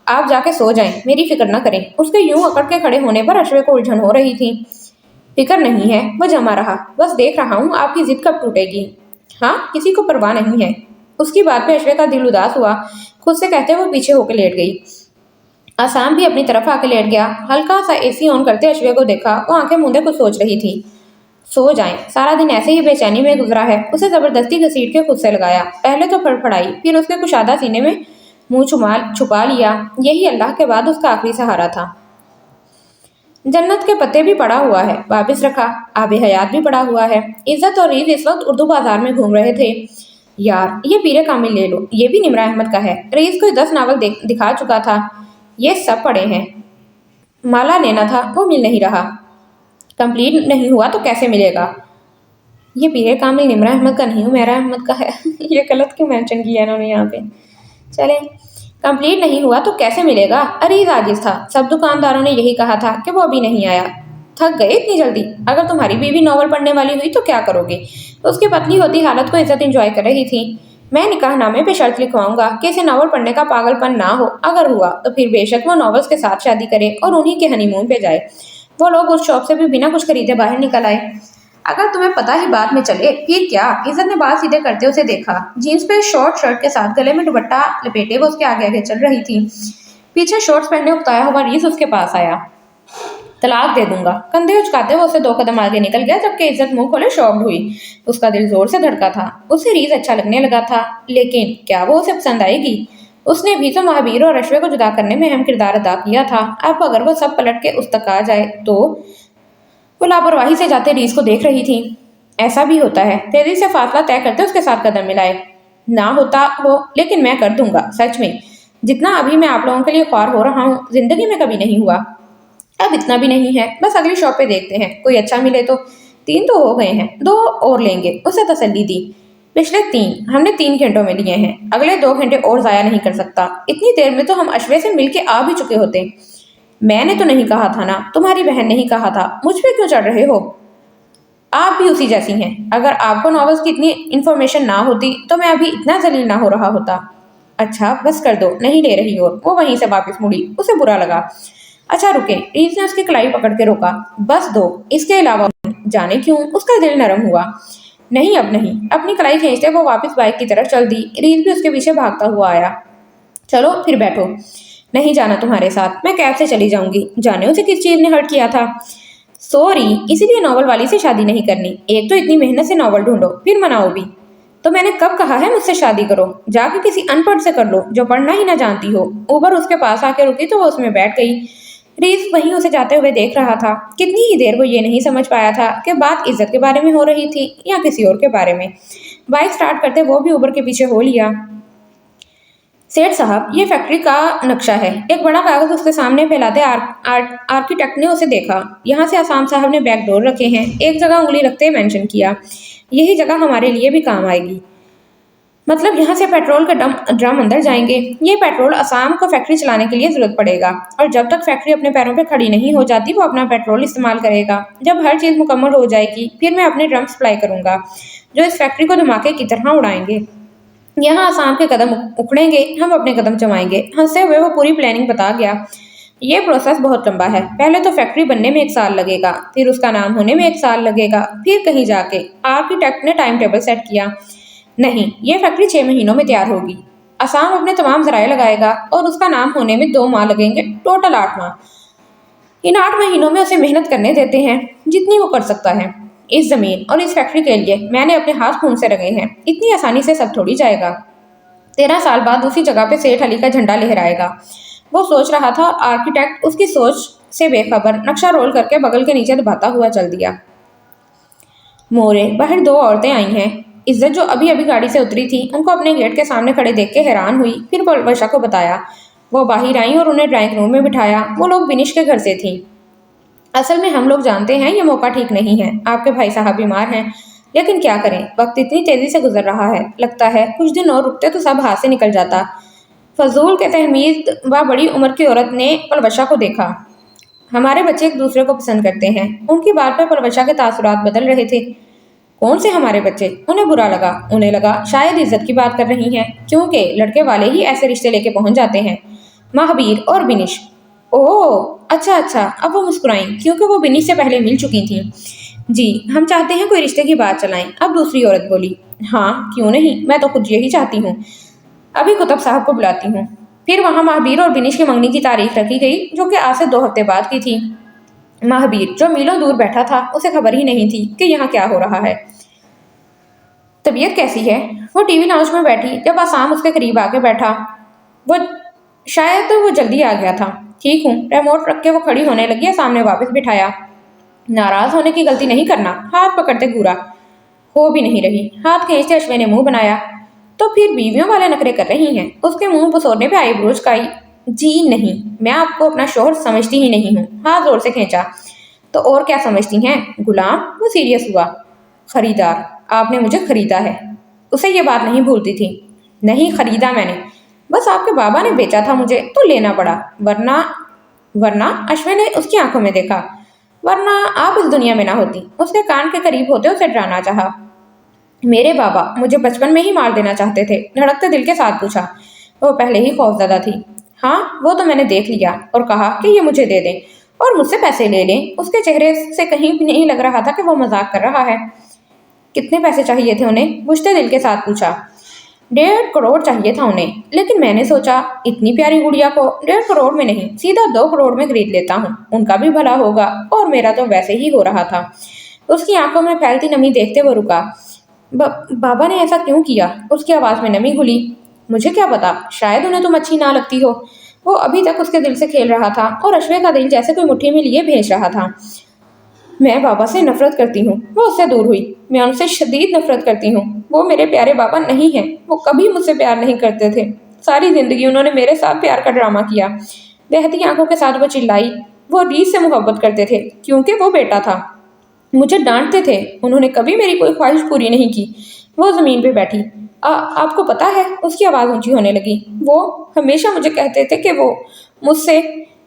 आप जाके सो जाएं, मेरी फिक्र न करें। उसके यूं अकड़ के खड़े होने पर अश्वे को उलझन हो रही थी। फिक्र नहीं है, वो जमा रहा। बस देख रहा हूँ आपकी जिद कब टूटेगी। हाँ, किसी को परवाह नहीं है। उसकी बात पे अश्वे का दिल उदास हुआ। खुद से कहते वो पीछे होकर लेट गई। आसाम भी अपनी तरफ आके लेट गया। हल्का सा एसी ऑन करते अश्वे को देखा। वो आंखें मूंदे कुछ सोच रही थी। सो जाएं, सारा दिन ऐसे ही बेचैनी में गुजरा है। उसे जबरदस्ती घसीट के खुद से लगाया। पहले तो फड़फड़ाई, फिर उसके कुशादा सीने में मुंह छुपा लिया। यही अल्लाह के बाद उसका आखिरी सहारा था। जन्नत के पत्ते भी पड़ा हुआ है, वापिस रखा। आबे हयात भी पड़ा हुआ है। इज्जत और रीत इस वक्त उर्दू बाजार में घूम रहे थे। यार ये पीरे कामिल ले लो, ये भी निमरा अहमद का है। रईस को 10 नावल दिखा चुका था। ये सब पढ़े हैं। माला लेना था, वो मिल नहीं रहा। कंप्लीट नहीं हुआ तो कैसे मिलेगा? ये पीरे कामिल निमरा अहमद का नहीं, उमेरा अहमद का है। ये गलत क्यों मेंशन किया इन्होंने यहाँ पे? चले, कंप्लीट नहीं हुआ तो कैसे मिलेगा? अरीज आजिज था। सब दुकानदारों ने यही कहा था कि वो अभी नहीं आया। थक गए इतनी जल्दी? अगर तुम्हारी बीवी नॉवल पढ़ने वाली हुई तो क्या करोगे? तो उसकी पतली होती हालत को इज्जत एंजॉय कर रही थी। मैं निकाहनामे पे शर्त लिखवाऊंगा कि इसे नॉवल पढ़ने का पागलपन ना हो। अगर हुआ तो फिर बेशक वो नॉवेल्स के साथ शादी करे और उन्हीं के हनीमून पे जाए। वो लोग उस शॉप से भी बिना कुछ खरीदे बाहर निकल आए। अगर तुम्हें पता ही बाद में चले फिर क्या? इज्जत ने बाल सीधे करते उसे देखा। जीन्स पे शॉर्ट शर्ट के साथ गले में दुपट्टा लपेटे वो उसके आगे आगे चल रही थी। पीछे शॉर्ट्स पहने उकताया हुआ रीस उसके पास आया। तलाक दे दूंगा। कंधे उचकाते हुए उसे 2 कदम आगे निकल गया, जबकि इज्जत मुंह खोले शॉक्ड हुई। उसका दिल जोर से धड़का था। उसे रीज अच्छा लगने लगा था, लेकिन क्या वो उसे पसंद आएगी? उसने भी तो महावीर और अश्वे को जुदा करने में अहम किरदार अदा किया था। अब अगर वो सब पलट के उस तक आ जाए तो? वो लापरवाही से जाते रीज को देख रही थी। ऐसा भी होता है, तेजी से फासला तय करते उसके साथ कदम मिलाए। ना होता हो, लेकिन मैं कर दूंगा, सच में। जितना अभी मैं आप लोगों के लिए ख्वार हो रहा हूँ, जिंदगी में कभी नहीं हुआ। अब इतना भी नहीं है, बस अगली शॉप पे देखते हैं, कोई अच्छा मिले तो। 3 तो हो गए हैं, 2 और लेंगे, उसे तसल्ली दी। पिछले 3 हमने 3 घंटों में लिए हैं, अगले 2 घंटे और जाया नहीं कर सकता। इतनी देर में तो हम अश्वे से मिलके आ भी चुके होते। मैंने तो नहीं कहा था ना, तुम्हारी बहन ने ही कहा था। मुझ पे क्यों चढ़ रहे हो? आप भी उसी जैसी हैं। अगर आपको नॉवेल्स की इतनी इन्फॉर्मेशन ना होती तो मैं अभी इतना जलील ना हो रहा होता। अच्छा बस कर दो, नहीं ले रही और। वो वहीं से वापस मुड़ी, उसे बुरा लगा। अच्छा रुके, रीज ने उसकी कलाई पकड़ के रोका। बस दो, इसके अलावा जाने क्यों उसका दिल नरम हुआ। नहीं अब नहीं। अपनी कलाई खींचते वो वापस बाइक की तरफ चल दी। रीज भी उसके पीछे भागता हुआ आया। चलो फिर बैठो। नहीं जाना तुम्हारे साथ, मैं कैब से चली जाऊंगी। जाने उसे किस चीज ने हर्ट किया था? सॉरी, इसीलिए नॉवल वाली से शादी नहीं करनी। एक तो इतनी मेहनत से नॉवल ढूंढो, फिर मनाओ भी। तो मैंने कब कहा है मुझसे शादी करो? जाके किसी अनपढ़ से कर लो जो पढ़ना ही ना जानती हो। उबर उसके पास आके रुकी तो वो उसमें बैठ गई। रीस वहीं उसे जाते हुए देख रहा था। कितनी ही देर वो ये नहीं समझ पाया था कि बात इज्जत के बारे में हो रही थी या किसी और के बारे में। बाइक स्टार्ट करते वो भी उबर के पीछे हो लिया। सेठ साहब, ये फैक्ट्री का नक्शा है। एक बड़ा कागज उसके सामने फैलाते आर्किटेक्ट ने उसे देखा। यहाँ से आसाम साहब ने बैक डोर रखे हैं। एक जगह उंगली रखते मेंशन किया, यही जगह हमारे लिए भी काम आएगी। मतलब यहाँ से पेट्रोल के ड्रम अंदर जाएंगे। ये पेट्रोल असम को फैक्ट्री चलाने के लिए जरूरत पड़ेगा, और जब तक फैक्ट्री अपने पैरों पे खड़ी नहीं हो जाती वो अपना पेट्रोल इस्तेमाल करेगा। जब हर चीज़ मुकम्मल हो जाएगी फिर मैं अपने ड्रम सप्लाई करूंगा, जो इस फैक्ट्री को धमाके की तरह उड़ाएंगे। यहाँ आसाम के कदम उखड़ेंगे, हम अपने कदम जमाएंगे। हंसते हुए वो पूरी प्लानिंग बता गया। ये प्रोसेस बहुत लंबा है। पहले तो फैक्ट्री बनने में 1 साल लगेगा, फिर उसका नाम होने में 1 साल लगेगा, फिर कहीं जाके। आर्किटेक्ट ने टाइम टेबल सेट किया। नहीं, ये फैक्ट्री 6 महीनों में तैयार होगी। असम अपने तमाम जराए लगाएगा और उसका नाम होने में 2 माह लगेंगे, टोटल 8 माह। इन 8 महीनों में उसे मेहनत करने देते हैं जितनी वो कर सकता है। इस जमीन और इस फैक्ट्री के लिए मैंने अपने हाथ खून से रगे हैं। इतनी आसानी से सब थोड़ी जाएगा। 13 साल बाद उसी जगह पे सेठ अली का झंडा लहराएगा। वो सोच रहा था। आर्किटेक्ट उसकी सोच से बेखबर नक्शा रोल करके बगल के नीचे दबाता हुआ चल दिया। मोरे बाहर 2 औरतें आई हैं। इज्जत जो अभी अभी गाड़ी से उतरी थी, उनको अपने गेट के सामने खड़े देख के हैरान हुई। फिर वर्षा को बताया। वो बाहर आई और उन्हें ड्राइंग रूम में बिठाया। वो लोग बिनिश के घर से थी। असल में हम लोग जानते हैं ये मौका ठीक नहीं है। आपके भाई साहब बीमार हैं, लेकिन क्या करें, वक्त इतनी तेजी से गुजर रहा है। लगता है कुछ दिन और रुकते तो सब हाथ से निकल जाता। फजूल के तहमीद व बड़ी उम्र की औरत ने पलवशा को देखा। हमारे बच्चे एक दूसरे को पसंद करते हैं। उनकी बात पर पलवशा के तासुरात बदल रहे थे। कौन से हमारे बच्चे? उन्हें बुरा लगा। उन्हें लगा शायद इज्जत की बात कर रही हैं, क्योंकि लड़के वाले ही ऐसे रिश्ते लेके पहुंच जाते हैं। महावीर और बिनिश। ओह अच्छा अच्छा, अब वो मुस्कुराईं, क्योंकि वो बिनिश से पहले मिल चुकी थीं। जी, हम चाहते हैं कोई रिश्ते की बात चलाएं। अब दूसरी औरत बोली। हाँ क्यों नहीं, मैं तो खुद यही चाहती हूँ। अभी कुतुब साहब को बुलाती हूँ। फिर वहाँ महावीर और बिनिश की मंगनी की तारीख रखी गई, जो कि आज से 2 हफ्ते बाद की थी। महावीर जो मीलों दूर बैठा था, उसे खबर ही नहीं थी कि यहाँ क्या हो रहा है। तबीयत कैसी है? वो टीवी लाउंज में बैठी जब आसाम उसके करीब आके बैठा। वो शायद वो जल्दी आ गया था। ठीक हूँ, रिमोट रख के वो खड़ी होने लगी। सामने वापस बिठाया। नाराज होने की गलती नहीं करना। हाथ पकड़ते घूरा। हो भी नहीं रही। हाथ खींचते अश्विन ने मुंह बनाया। तो फिर बीवियों वाले नखरे कर रही हैं। उसके मुंह पसोरने पे आईब्रोज काई। जी नहीं, मैं आपको अपना शोहर समझती ही नहीं हूँ। हाथ जोर से खींचा। तो और क्या समझती हैं? गुलाम? वो सीरियस हुआ। खरीदार, आपने मुझे खरीदा है। उसे ये बात नहीं भूलती थी। नहीं खरीदा मैंने, बस आपके बाबा ने बेचा था मुझे तो लेना पड़ा। वरना वरना अश्विन ने उसकी आंखों में देखा। वरना आप इस दुनिया में ना होती। उसके कान के करीब होते उसे डराना चाहा। मेरे बाबा मुझे बचपन में ही मार देना चाहते थे, धड़कते दिल के साथ पूछा। वो पहले ही खौफजदा थी। हाँ वो तो मैंने देख लिया, और कहा कि ये मुझे दे दें और मुझसे पैसे ले लें। उसके चेहरे से कहीं भी नहीं लग रहा था कि वो मजाक कर रहा है। कितने पैसे चाहिए थे उन्हें? बुझते दिल के साथ पूछा। 1.5 करोड़ चाहिए था उन्हें, लेकिन मैंने सोचा इतनी प्यारी गुड़िया को 1.5 करोड़ में नहीं सीधा 2 करोड़ में खरीद लेता हूँ, उनका भी भला होगा और मेरा तो वैसे ही हो रहा था। उसकी आंखों में फैलती नमी देखते वो रुका। बाबा ने ऐसा क्यों किया? उसकी आवाज में नमी घुली। मुझे क्या पता, शायद उन्हें तुम अच्छी ना लगती हो। वो अभी तक उसके दिल से खेल रहा था और अश्वे का दिल जैसे कोई मुट्ठी में लिए भेज रहा था। मैं बाबा से नफरत करती हूँ। वो उससे दूर हुई। मैं उनसे शदीद नफरत करती हूँ। वो मेरे प्यारे बाबा नहीं हैं। वो कभी मुझसे प्यार नहीं करते थे। सारी जिंदगी उन्होंने मेरे साथ प्यार का ड्रामा किया। बहती आंखों के साथ वो चिल्लाई। वो रीस से मोहब्बत करते थे क्योंकि वो बेटा था। मुझे डांटते थे। उन्होंने कभी मेरी कोई ख्वाहिश पूरी नहीं की। वो जमीन पे बैठी। आपको पता है, उसकी आवाज ऊंची होने लगी। वो हमेशा मुझे कहते थे कि वो मुझसे,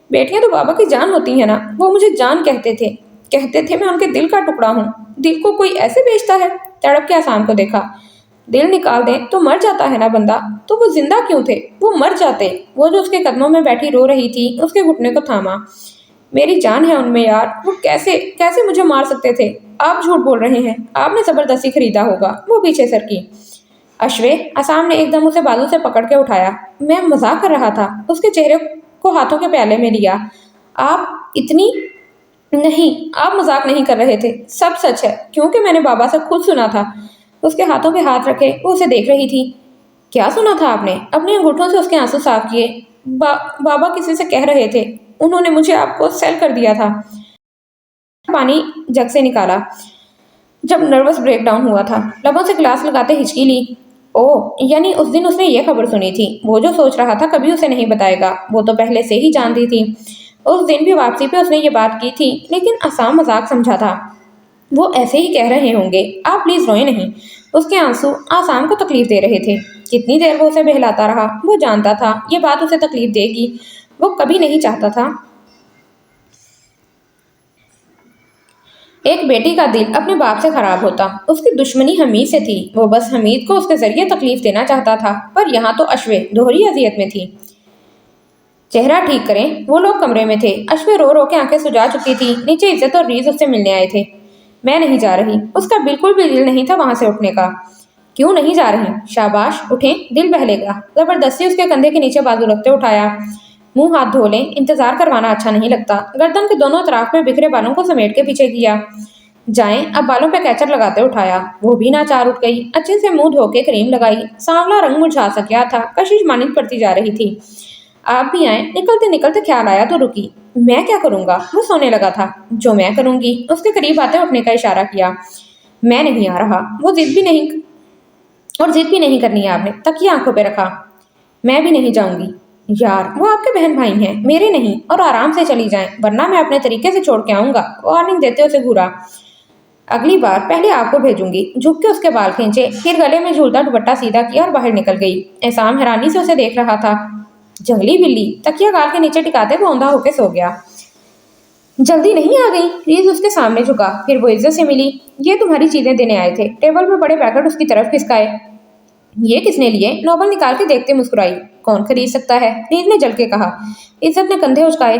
बेटियां तो बाबा की जान होती है ना, वो मुझे जान कहते थे मैं उनके दिल का टुकड़ा हूँ। दिल को कोई ऐसे बेचता है? तड़प के आसाम को देखा। दिल निकाल दें तो मर जाता है ना बंदा, तो वो जिंदा क्यों थे? वो मर जाते। वो जो उसके कदमों में बैठी रो रही थी, उसके घुटने को थामा। मेरी जान है उनमें यार। वो कैसे कैसे मुझे मार सकते थे? आप झूठ बोल रहे हैं। आपने जबरदस्ती खरीदा होगा। वो पीछे सरकी। अश्वे, आसाम ने एकदम उसे बाजू से पकड़ के उठाया। मैं मजाक कर रहा था। उसके चेहरे को हाथों के प्याले में लिया। आप इतनी नहीं, आप मजाक नहीं कर रहे थे। सब सच है क्योंकि मैंने बाबा से खुद सुना था। उसके हाथों पे हाथ रखे वो उसे देख रही थी। क्या सुना था आपने? अपने अंगूठों से उसके आंसू साफ किए। बाबा किसी से कह रहे थे, उन्होंने मुझे आपको सेल कर दिया था। पानी जग से निकाला। जब नर्वस ब्रेकडाउन हुआ था, लबों से गिलास लगाते हिचकी ली। ओह, यानी उस दिन उसने ये खबर सुनी थी। वो जो सोच रहा था कभी उसे नहीं बताएगा, वो तो पहले से ही जानती थी। उस दिन भी वापसी पे उसने ये बात की थी, लेकिन आसाम मजाक समझा था। वो ऐसे ही कह रहे होंगे। आप प्लीज रोए नहीं। उसके आंसू आसाम को तकलीफ दे रहे थे। कितनी देर वो उसे बहलाता रहा। वो जानता था ये बात उसे तकलीफ देगी। वो कभी नहीं चाहता था एक बेटी का दिल अपने बाप से खराब होता। उसकी दुश्मनी हमीद से थी। वो बस हमीद को उसके जरिए तकलीफ देना चाहता था, पर यहाँ तो अश्वे दोहरी अजियत में थी। चेहरा ठीक करें। वो लोग कमरे में थे। अश्वे रो रो के आंखें सुजा चुकी थी। नीचे इज्जत और रीज उससे मिलने आए थे। मैं नहीं जा रही। उसका बिल्कुल भी दिल नहीं था वहां से उठने का। क्यों नहीं जा रही? शाबाश, उठें, दिल बहलेगा। जबरदस्ती उसके कंधे के नीचे बाजू रखते उठाया। मुंह हाथ धो लें, इंतजार करवाना अच्छा नहीं लगता। गर्दन के दोनों तरफ में बिखरे बालों को समेट के पीछे किया। जाएं, अब बालों पे कैचर लगाते उठाया। वो भी नाचार उठ गई। अच्छे से मुंह धो के क्रीम लगाई। सांवला रंग मुरझा सा गया था। कशिश मानित पड़ती जा रही थी। आप भी आए। निकलते निकलते ख्याल आया तो रुकी। मैं क्या करूंगा? वो सोने लगा था। जो मैं करूंगी। उसके करीब आते उठने का इशारा किया। मैं नहीं आ रहा। वो जिद भी नहीं करनी है आपने। तकिया आंखों पे रखा। मैं भी नहीं जाऊंगी। यार, वो आपके बहन भाई हैं, मेरे नहीं। और आराम से चली जाएं, वरना मैं अपने तरीके से छोड़ के आऊंगा। वार्निंग देते उसे घूरा। अगली बार पहले आपको भेजूंगी। झुक के उसके बाल खींचे, फिर गले में झूलता दुपट्टा सीधा किया और बाहर निकल गई। एहसाम हैरानी से उसे देख रहा था। जंगली बिल्ली। तकिया गाल के नीचे टिकाते वो औंधा होके सो गया। जल्दी नहीं आ गई? रीज उसके सामने झुका। फिर वो इज्जत से मिली। ये तुम्हारी चीजें देने आए थे। टेबल पे पड़े पैकेट उसकी तरफ खिसकाए। ये किसने लिए? नोबल निकाल के देखते मुस्कुराई। कौन खरीद सकता है? रीज ने जल के कहा। इज्जत ने कंधे उचकाए।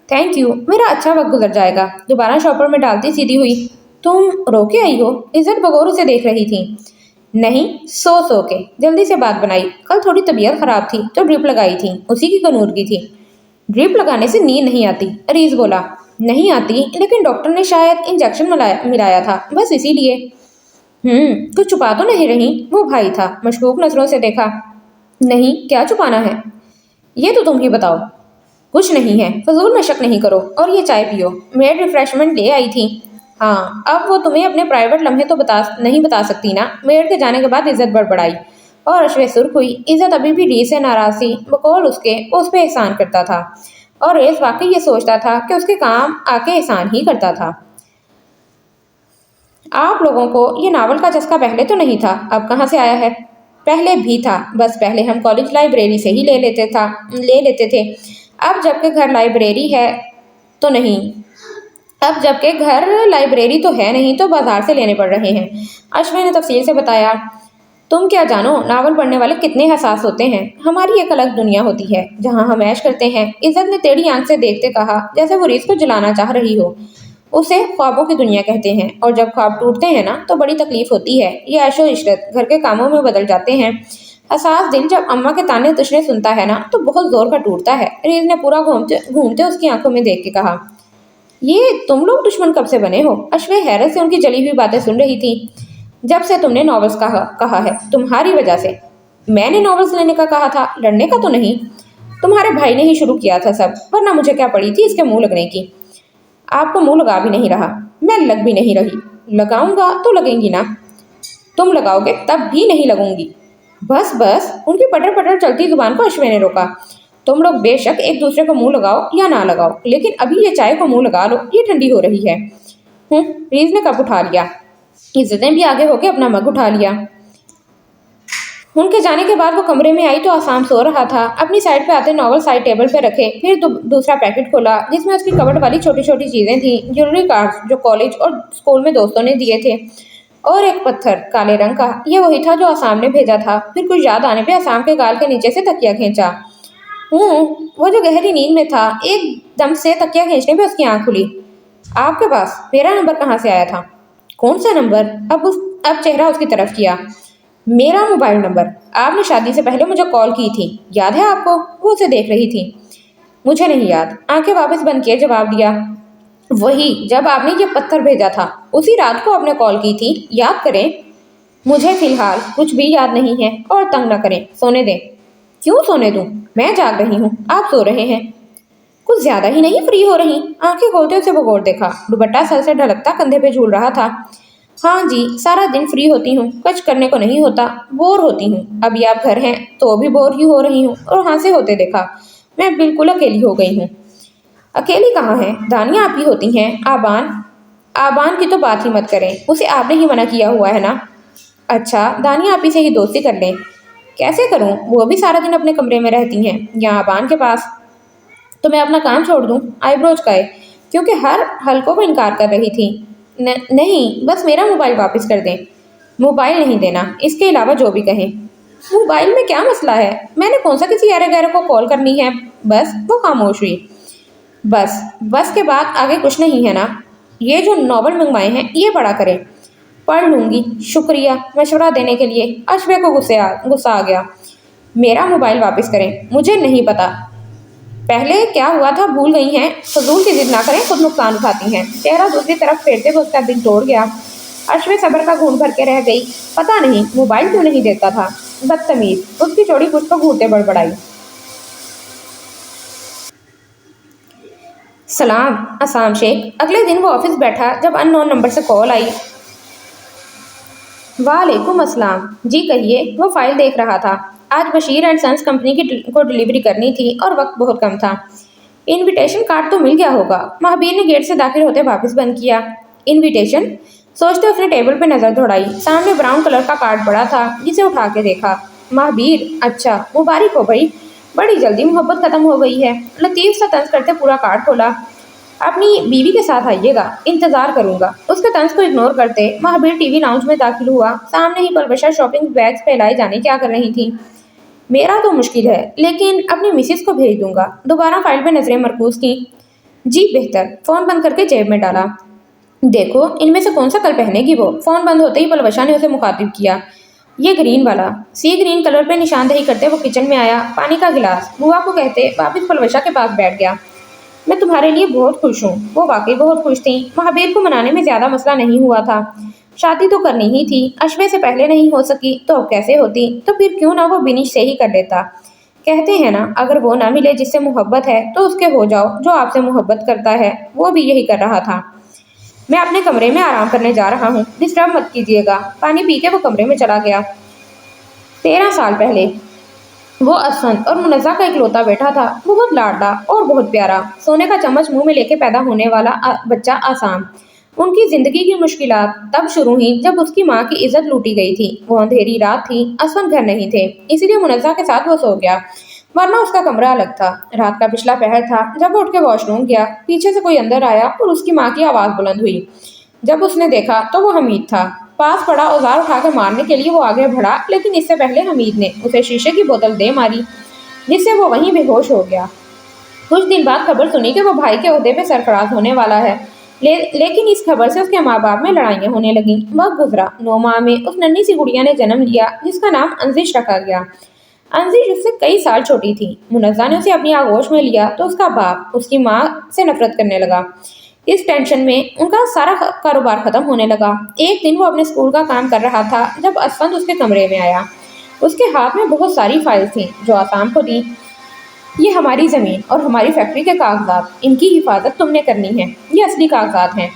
थैंक यू, मेरा अच्छा वक्त गुजर जाएगा। दोबारा शॉपर में डालती सीधी हुई। तुम रो के आई हो? इज्जत बगौर उसे देख रही थी। नहीं, सो के। जल्दी से बात बनाई। कल थोड़ी तबीयत खराब थी तो ड्रिप लगाई थी, उसी की कनूरगी थी। ड्रिप लगाने से नींद नहीं आती, रीज बोला। नहीं आती, लेकिन डॉक्टर ने शायद इंजेक्शन मिलाया था, बस इसीलिए। कुछ छुपा तो नहीं रही? वो भाई था, मशकूक नजरों से देखा। नहीं, क्या छुपाना है? ये तो तुम ही बताओ। कुछ नहीं है, फजूल में शक नहीं करो। और ये चाय पियो, मेड रिफ्रेशमेंट ले आई थी। हाँ, अब वो तुम्हें अपने प्राइवेट लम्हे तो नहीं बता सकती ना। मेड के जाने के बाद इज्जत बड़बड़ाई और अश्वे सुर्ख हुई। इज्जत अभी भी री से नाराज थी। बकौल उसके वो उस पर एहसान करता था और रेस वाकई ये सोचता था कि उसके काम आके एहसान ही करता था। आप लोगों को ये नावल का चस्का पहले तो नहीं था, अब कहाँ से आया है? पहले भी था, बस पहले हम कॉलेज लाइब्रेरी से ही ले लेते थे। अब जबकि घर लाइब्रेरी है तो नहीं अब जबकि घर लाइब्रेरी तो है नहीं, तो बाजार से लेने पड़ रहे हैं। अश्विन ने तफसील से बताया। तुम क्या जानो नावल पढ़ने वाले कितने हसास होते हैं। हमारी एक अलग दुनिया होती है जहाँ हम ऐश करते हैं। इज्जत ने टेढ़ी आंख से देखते कहा, जैसे वो रीस को जलाना चाह रही हो। उसे ख्वाबों की दुनिया कहते हैं, और जब ख्वाब टूटते हैं ना तो बड़ी तकलीफ होती है। ये ऐशो इशरत घर के कामों में बदल जाते हैं। एहसास दिल जब अम्मा के ताने तुझने सुनता है ना तो बहुत जोर का टूटता है। रीज ने पूरा घूमते घूमते उसकी आंखों में देख के कहा। ये तुम लोग दुश्मन कब से बने हो? अश्वे हैरत से उनकी जली हुई बातें सुन रही थी। जब से तुमने नॉवेल्स कहा है, तुम्हारी वजह से। मैंने नॉवेल्स लेने का कहा था, लड़ने का तो नहीं। तुम्हारे भाई ने ही शुरू किया था सब, वरना मुझे क्या पड़ी थी इसके मुंह लगने की। आपको मुंह लगा भी नहीं रहा, मैं लग भी नहीं रही। लगाऊंगा तो लगेंगी ना, तुम लगाओगे तब भी नहीं लगूंगी। बस बस, उनकी पटर पटर चलती जुबान को अश्विन ने रोका। तुम लोग बेशक एक दूसरे को मुंह लगाओ या ना लगाओ, लेकिन अभी ये चाय को मुंह लगा लो, ये ठंडी हो रही है। रीज ने कप उठा लिया। इज्जतें भी आगे होके अपना मग उठा लिया। उनके जाने के बाद वो कमरे में आई तो आसाम सो रहा था। अपनी साइड पे आते नॉवल साइड टेबल पे रखे, फिर दूसरा पैकेट खोला जिसमें उसकी कबर्ड वाली छोटी छोटी चीजें थी, ज्वेलरी कार्ड्स जो कॉलेज और स्कूल में दोस्तों ने दिए थे, और एक पत्थर काले रंग का। ये वही था जो आसाम ने भेजा था। फिर कुछ याद आने पे आसाम के गाल के नीचे से तकिया खींचा। वो जो गहरी नींद में था, एकदम से तकिया खींचने पे उसकी आंख खुली। आपके पास मेरा नंबर कहाँ से आया था? कौन सा नंबर? अब चेहरा उसकी तरफ किया। मेरा मोबाइल नंबर। आपने शादी से पहले मुझे कॉल की थी, याद है आपको? वो उसे देख रही थी। मुझे नहीं याद। आंखें वापस बंद किए जवाब दिया। वही, जब आपने ये पत्थर भेजा था उसी रात को आपने कॉल की थी, याद करें। मुझे फिलहाल कुछ भी याद नहीं है, और तंग न करें, सोने दें। क्यों सोने दूं? मैं जाग रही हूँ, आप सो रहे हैं। कुछ ज्यादा ही नहीं फ्री हो रही? आंखें खोलते उसे वो गौर देखा। दुपट्टा सर से ढलकता कंधे पे झूल रहा था। हाँ जी, सारा दिन फ्री होती हूँ, कुछ करने को नहीं होता, बोर होती हूँ। अभी आप घर हैं तो भी बोर ही हो रही हूँ, और हाँ से होते देखा। मैं बिल्कुल अकेली हो गई हूँ। अकेली कहाँ है? दानिया आप ही होती हैं। आबान की तो बात ही मत करें, उसे आपने ही मना किया हुआ है ना। अच्छा, दानिया आप ही से ही दोस्ती कर लें। कैसे करूं? वो भी सारा दिन अपने कमरे में रहती हैं, यहाँ आबान के पास। तो मैं अपना काम छोड़ दूं? आईब्रोज का है, क्योंकि हर हलकों को इनकार कर रही थी। नहीं, बस मेरा मोबाइल वापस कर दें। मोबाइल नहीं देना, इसके अलावा जो भी कहें। मोबाइल में क्या मसला है? मैंने कौन सा किसी यारे गैर को कॉल करनी है? बस। वो खामोश हुई। बस के बाद आगे कुछ नहीं है ना? ये जो नॉवल मंगवाए हैं ये पढ़ा करें। पढ़ लूंगी, शुक्रिया मशवरा देने के लिए। अशबे को गुस्सा आ गया। मेरा मोबाइल वापस करें। मुझे नहीं पता पहले क्या हुआ था, भूल गई हैं। फजूल की जिद ना करें, खुद नुकसान उठाती हैं। चेहरा दूसरी तरफ फेरते हुए उसका दिल तोड़ गया। अश्वे सब्र का घूंट भर के रह गई। पता नहीं मोबाइल क्यों नहीं देता था, बदतमीज। उसकी चौड़ी कुछ को घूरते बड़बड़ाई। सलाम आसाम शेख। अगले दिन वो ऑफिस बैठा जब अननोन नंबर से कॉल आई। वालेकुम अस्सलाम। जी कहिए। वो फाइल देख रहा था। आज बशीर एंड सन्स कंपनी को डिलीवरी करनी थी और वक्त बहुत कम था। इनविटेशन कार्ड तो मिल गया होगा। महाबीर ने गेट से दाखिल होते वापस बंद किया। इनविटेशन सोचते उसने टेबल पर नजर दौड़ाई। सामने ब्राउन कलर का कार्ड पड़ा था, जिसे उठा के देखा। महाबीर, अच्छा मुबारक हो भाई, बड़ी जल्दी मोहब्बत खत्म हो गई है। लतीफ सा तंज करते पूरा कार्ड खोला। अपनी बीवी के साथ आइएगा, इंतजार करूंगा। उसके तंज को इग्नोर करते महाबीर टीवी लाउंज में दाखिल हुआ। सामने ही पलवशा शॉपिंग बैग्स फैलाए जाने क्या कर रही थी। मेरा तो मुश्किल है, लेकिन अपनी मिसिस को भेज दूंगा। दोबारा फाइल पे नजरें मरकूज की। जी बेहतर। फोन बंद करके जेब में डाला। देखो इनमें से कौन सा कल पहनेगी वो? फोन बंद होते ही पलवशा ने उसे मुखातिब किया। ये ग्रीन वाला। सी ग्रीन कलर पे निशानदेही करते वो किचन में आया। पानी का गिलास बुआ को कहते वापिस पलवशा के पास बैठ गया। मैं तुम्हारे लिए बहुत खुश हूँ। वो वाकई बहुत खुश थी। महाबीर को मनाने में ज्यादा मसला नहीं हुआ था। शादी तो करनी ही थी। अश्वे से पहले नहीं हो सकी तो अब कैसे होती? तो फिर क्यों ना वो बिनिश से ही कर लेता। कहते हैं ना, अगर वो ना मिले जिससे मोहब्बत है तो उसके हो जाओ जो आपसे मोहब्बत करता है। वो भी यही कर रहा था। मैं अपने कमरे में आराम करने जा रहा हूँ, डिस्टर्ब मत कीजिएगा। पानी पी के वो कमरे में चला गया। 13 साल पहले वो असफंद और मुनज़्ज़ा का इकलौता बेटा था। बहुत लाडला और बहुत प्यारा, सोने का चम्मच मुंह में लेके पैदा होने वाला बच्चा आसाम। उनकी जिंदगी की मुश्किलात तब शुरू हुई जब उसकी माँ की इज्जत लूटी गई थी। वो अंधेरी रात थी, असफंद घर नहीं थे, इसीलिए मुनज़्ज़ा के साथ वो सो गया, वरना उसका कमरा अलग था। रात का पिछला पहर था जब वो उठ के वॉशरूम गया। पीछे से कोई अंदर आया और उसकी माँ की आवाज़ बुलंद हुई। जब उसने देखा तो वो हमीद था। पास पड़ा औजार उठाकर मारने के लिए वो आगे बढ़ा, लेकिन इससे पहले हमीद ने उसे शीशे की बोतल दे मारी, जिससे वो वहीं बेहोश हो गया। कुछ दिन बाद खबर सुनी कि वो भाई के ओहदे पे सरफराज होने वाला है, لیکن اس خبر سے اس کے ماں باپ میں لڑائیاں ہونے لگیں۔ وقت گزرا، 9 ماہ میں اس ننھی سی گڑیا نے جنم لیا جس کا نام انزش رکھا گیا۔ انزش اس سے کئی سال چھوٹی تھی۔ منزہ نے اسے اپنی آغوش میں لیا تو اس کا باپ اس کی ماں سے نفرت کرنے لگا۔ اس ٹینشن میں ان کا سارا کاروبار ختم ہونے لگا۔ ایک دن وہ اپنے اسکول کا کام کر رہا تھا جب اسفند اس کے کمرے میں آیا۔ اس کے ہاتھ میں بہت ساری فائل تھیں جو آسام کو دی۔ یہ ہماری زمین اور ہماری فیکٹری کے کاغذات، ان کی حفاظت تم نے کرنی ہے، یہ اصلی کاغذات ہیں۔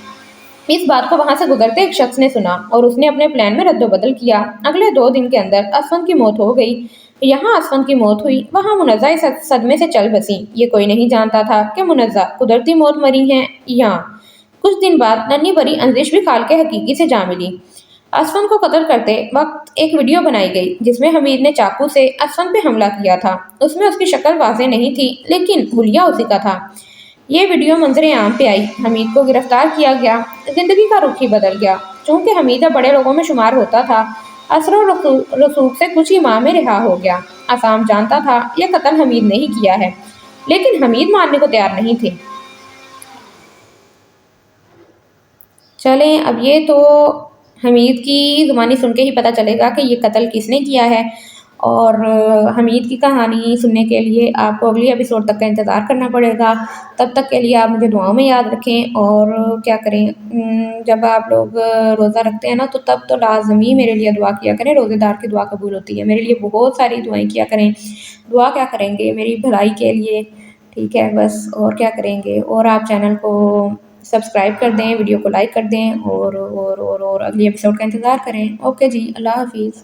اس بات کو وہاں سے گزرتے ایک شخص نے سنا اور اس نے اپنے پلان میں رد و بدل کیا۔ اگلے 2 دن کے اندر اسفند کی موت ہو گئی۔ یہاں اسفند کی موت ہوئی، وہاں منزہ اس صدمے سے چل بسی۔ یہ کوئی نہیں جانتا تھا کہ منزہ قدرتی موت مری ہیں یا کچھ دن بعد ننھی پری انزش بھی خالق حقیقی سے جا ملی۔ اسفند کو قتل کرتے وقت ایک ویڈیو بنائی گئی جس میں حمید نے چاقو سے اسفند پہ حملہ کیا تھا۔ اس میں اس کی شکل واضح نہیں تھی لیکن حلیہ اسی کا تھا۔ یہ ویڈیو منظر عام پہ آئی، حمید کو گرفتار کیا گیا، زندگی کا رخ ہی بدل گیا۔ چونکہ حمید اب بڑے لوگوں میں شمار ہوتا تھا، اثر و رسوخ سے کچھ ہی ماہ میں رہا ہو گیا۔ آسام جانتا تھا یہ قتل حمید نے ہی کیا ہے، لیکن حمید ماننے کو تیار نہیں تھے۔ چلیں اب یہ تو حمید کی زبانی سن کے ہی پتہ چلے گا کہ یہ قتل کس نے کیا ہے، اور حمید کی کہانی سننے کے لیے آپ کو اگلی ایپیسوڈ تک کا انتظار کرنا پڑے گا۔ تب تک کے لیے آپ مجھے دعاؤں میں یاد رکھیں، اور کیا کریں، جب آپ لوگ روزہ رکھتے ہیں نا تو تب تو لازمی میرے لیے دعا کیا کریں۔ روزے دار کی دعا قبول ہوتی ہے، میرے لیے بہت ساری دعائیں کیا کریں۔ دعا کیا کریں گے میری بھلائی کے لیے، ٹھیک ہے بس، اور کیا کریں گے۔ اور آپ چینل کو سبسکرائب کر دیں، ویڈیو کو لائک کر دیں، اور اگلی ایپیسوڈ کا انتظار کریں۔ اوکے جی، اللہ حافظ۔